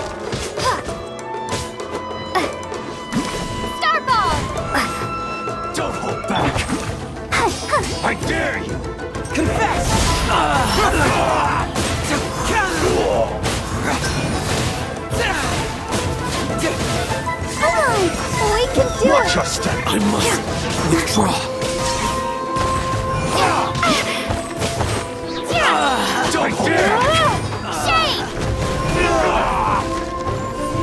Starball! Don't hold back. I dare you. Confess! Come on! We can do Watch it! your step. I must withdraw. Don't dare. Shade!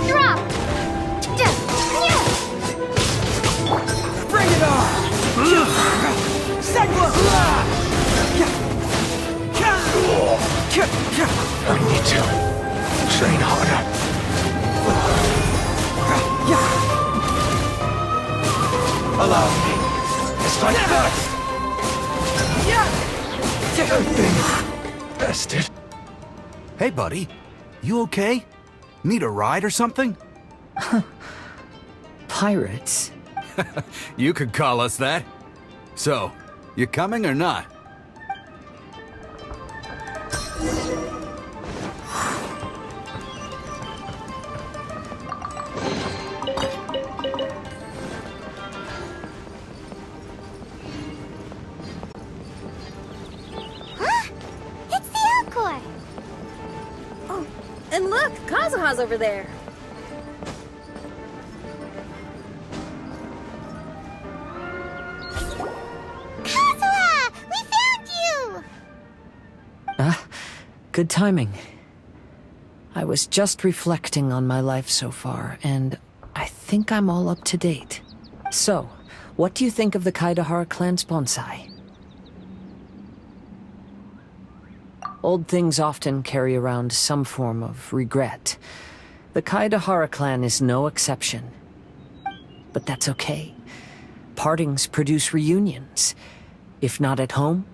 Drop! Bring it on! Cyclone! I need to train harder. Allow me to strike first. Everything bested. Hey, buddy. You okay? Need a ride or something? Pirates? You could call us that. So, you coming or not? It's the Alcor. Oh, and look, Kazuha's over there. Kazuha! We found you! Good timing. I was just reflecting on my life so far, and I think I'm all up to date. So, what do you think of the Kaidahara clan's bonsai? Old things often carry around some form of regret. The Kaidahara clan is no exception. But that's okay. Partings produce reunions. If not at home,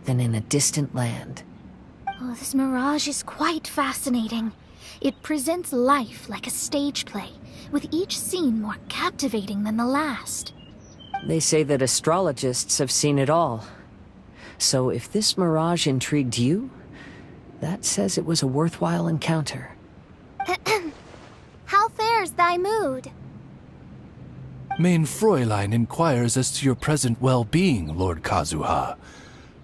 then in a distant land. Oh, this mirage is quite fascinating. It presents life like a stage play, with each scene more captivating than the last. They say that astrologists have seen it all. So if this mirage intrigued you, that says it was a worthwhile encounter. How fares thy mood? Main Fräulein inquires as to your present well-being, Lord Kazuha,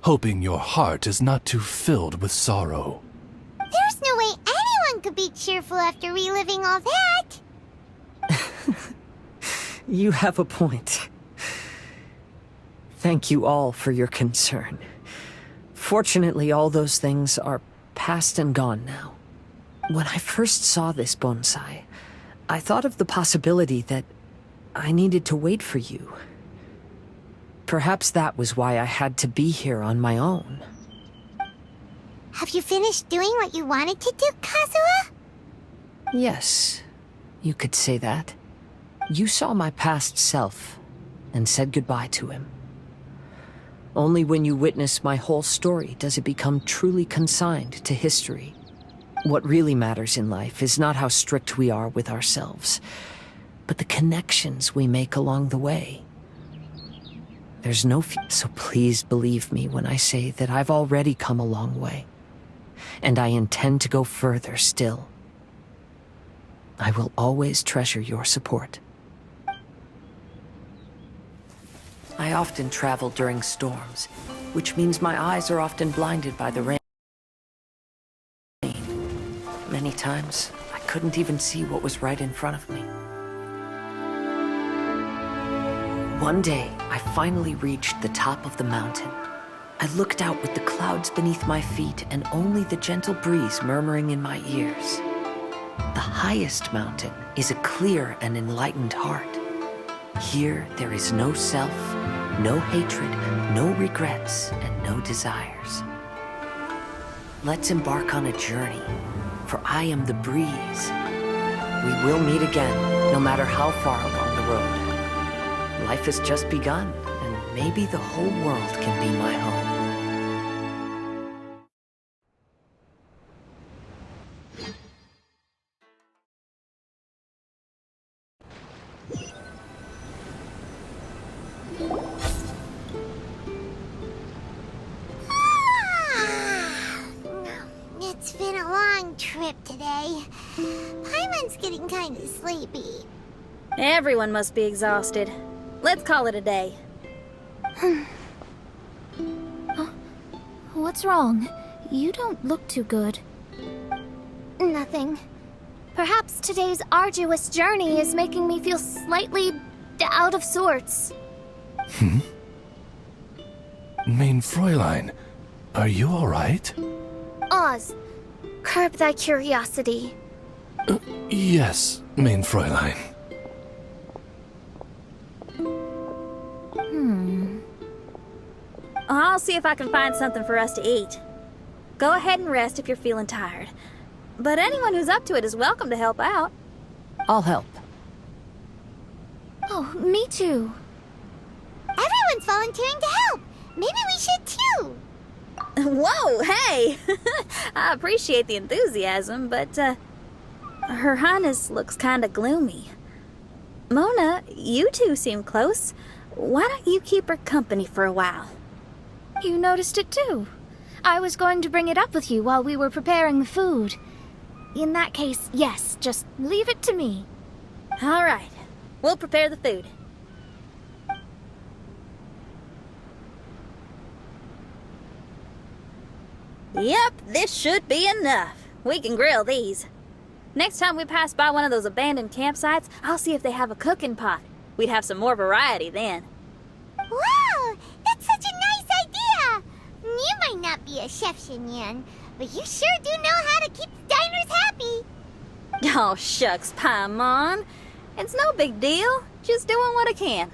hoping your heart is not too filled with sorrow. There's no way anyone could be cheerful after reliving all that. You have a point. Thank you all for your concern. Fortunately, all those things are past and gone now. When I first saw this bonsai, I thought of the possibility that I needed to wait for you. Perhaps that was why I had to be here on my own. Have you finished doing what you wanted to do, Kazuha? Yes, you could say that. You saw my past self and said goodbye to him. Only when you witness my whole story does it become truly consigned to history. What really matters in life is not how strict we are with ourselves, but the connections we make along the way. There's no so please believe me when I say that I've already come a long way, and I intend to go further still. I will always treasure your support. I often travel during storms, which means my eyes are often blinded by the rain. Many times, I couldn't even see what was right in front of me. One day, I finally reached the top of the mountain. I looked out with the clouds beneath my feet and only the gentle breeze murmuring in my ears. The highest mountain is a clear and enlightened heart. Here, there is no self, no hatred, no regrets, and no desires. Let's embark on a journey, for I am the breeze. We will meet again, no matter how far along the road. Life has just begun, and maybe the whole world can be my home. It's been a long trip today. Paimon's getting kind of sleepy. Everyone must be exhausted. Let's call it a day. What's wrong? You don't look too good. Nothing. Perhaps today's arduous journey is making me feel slightly out of sorts. Main Fräulein, are you alright? Oz, curb thy curiosity. Yes, Main Fräulein. I'll see if I can find something for us to eat. Go ahead and rest if you're feeling tired. But anyone who's up to it is welcome to help out. I'll help. Oh, me too. Everyone's volunteering to help. Maybe we should too. Whoa, hey! I appreciate the enthusiasm, but, Her Highness looks kinda gloomy. Mona, you two seem close. Why don't you keep her company for a while? You noticed it too. I was going to bring it up with you while we were preparing the food. In that case, yes, just leave it to me. All right. We'll prepare the food. Yep, this should be enough. We can grill these. Next time we pass by one of those abandoned campsites, I'll see if they have a cooking pot. We'd have some more variety then. Wow, that's such a nice idea. You might not be a chef, Xinyan, but you sure do know how to keep the diners happy. Oh, shucks, Paimon. It's no big deal. Just doing what I can.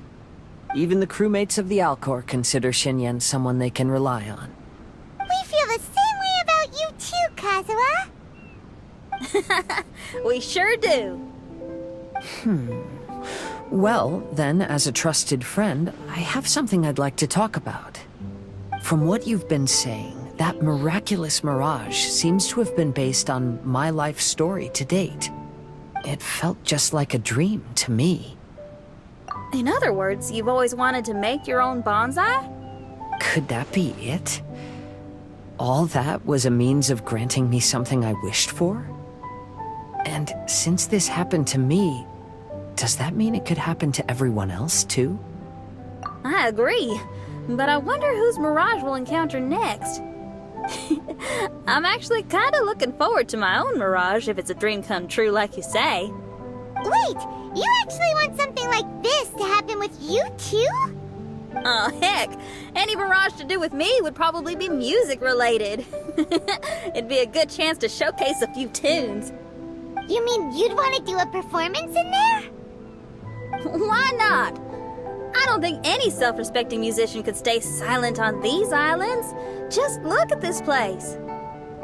Even the crewmates of the Alcor consider Xinyan someone they can rely on. We feel the same way about you too, Kazuha. We sure do. Well, then, as a trusted friend, I have something I'd like to talk about. From what you've been saying, that miraculous mirage seems to have been based on my life story to date. It felt just like a dream to me. In other words, you've always wanted to make your own bonsai? Could that be it? All that was a means of granting me something I wished for? And since this happened to me, does that mean it could happen to everyone else, too? I agree, but I wonder whose mirage we'll encounter next. I'm actually kind of looking forward to my own mirage if it's a dream come true like you say. Wait, you actually want something like this to happen with you too? Oh, heck. Any mirage to do with me would probably be music related. It'd be a good chance to showcase a few tunes. You mean you'd want to do a performance in there? Why not? I don't think any self-respecting musician could stay silent on these islands. Just look at this place.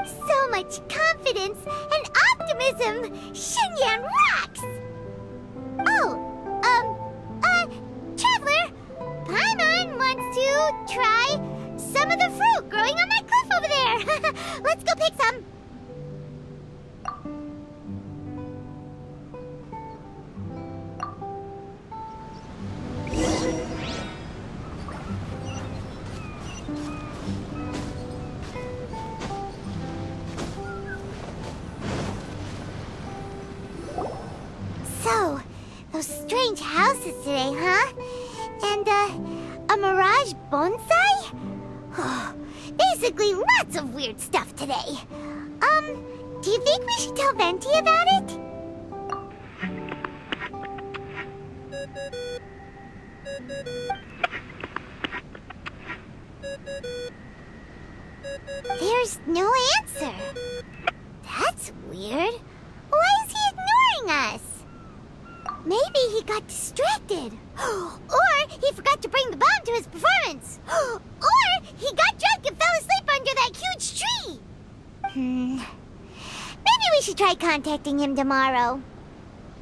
So much confidence and optimism! Xinyan rocks! Oh, Traveler, Paimon wants to try some of the fruit growing on that cliff over there. Let's go pick some. those strange houses today, huh? And, a mirage bonsai? Basically, lots of weird stuff today. Do you think we should tell Venti about it? There's no answer. That's weird. Why is he ignoring us? Maybe he got distracted. Or he forgot to bring the bomb to his performance. Or he got drunk and fell asleep under that huge tree. Maybe we should try contacting him tomorrow.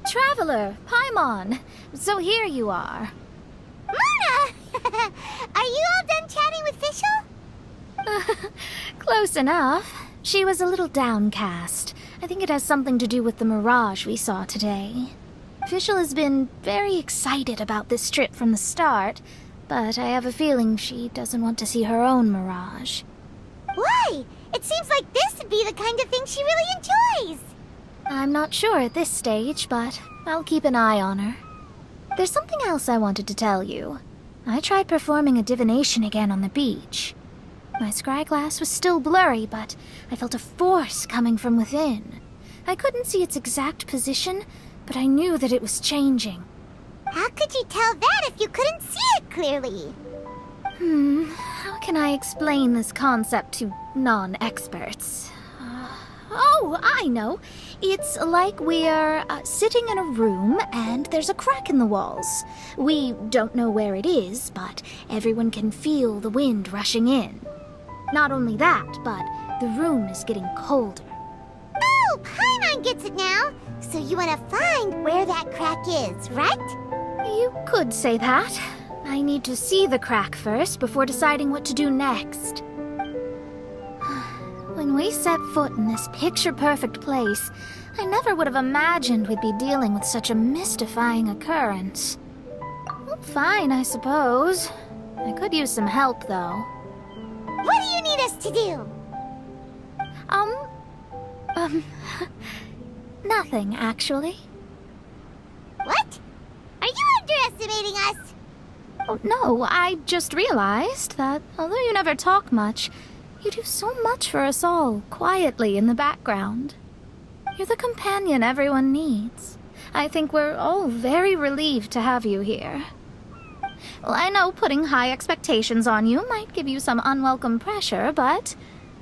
Traveler, Paimon. So here you are. Mona! Are you all done chatting with Fischl? Close enough. She was a little downcast. I think it has something to do with the mirage we saw today. Fischl has been very excited about this trip from the start, but I have a feeling she doesn't want to see her own mirage. Why? It seems like this would be the kind of thing she really enjoys. I'm not sure at this stage, but I'll keep an eye on her. There's something else I wanted to tell you. I tried performing a divination again on the beach. My scryglass was still blurry, but I felt a force coming from within. I couldn't see its exact position, but I knew that it was changing. How could you tell that if you couldn't see it clearly? How can I explain this concept to non-experts? Oh, I know. It's like we're sitting in a room and there's a crack in the walls. We don't know where it is, but everyone can feel the wind rushing in. Not only that, but the room is getting colder. Oh, Paimon gets it now. So you want to find where that crack is, right? You could say that. I need to see the crack first before deciding what to do next. When we set foot in this picture-perfect place, I never would have imagined we'd be dealing with such a mystifying occurrence. Well, fine, I suppose. I could use some help, though. What do you need us to do? Nothing, actually. What? Are you underestimating us? Oh, no, I just realized that although you never talk much, you do so much for us all, quietly in the background. You're the companion everyone needs. I think we're all very relieved to have you here. Well, I know putting high expectations on you might give you some unwelcome pressure, but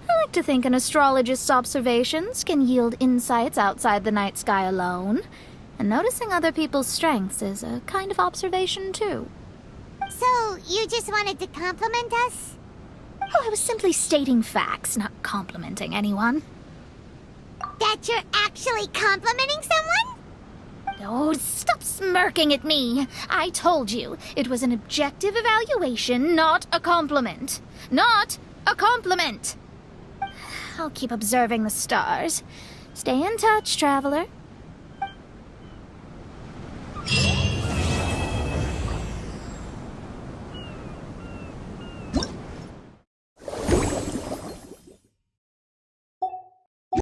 I like to think an astrologist's observations can yield insights outside the night sky alone. And noticing other people's strengths is a kind of observation, too. So, you just wanted to compliment us? Oh, I was simply stating facts, not complimenting anyone. That you're actually complimenting someone? Oh, stop smirking at me. I told you, it was an objective evaluation, not a compliment. Not a compliment! I'll keep observing the stars. Stay in touch, traveler.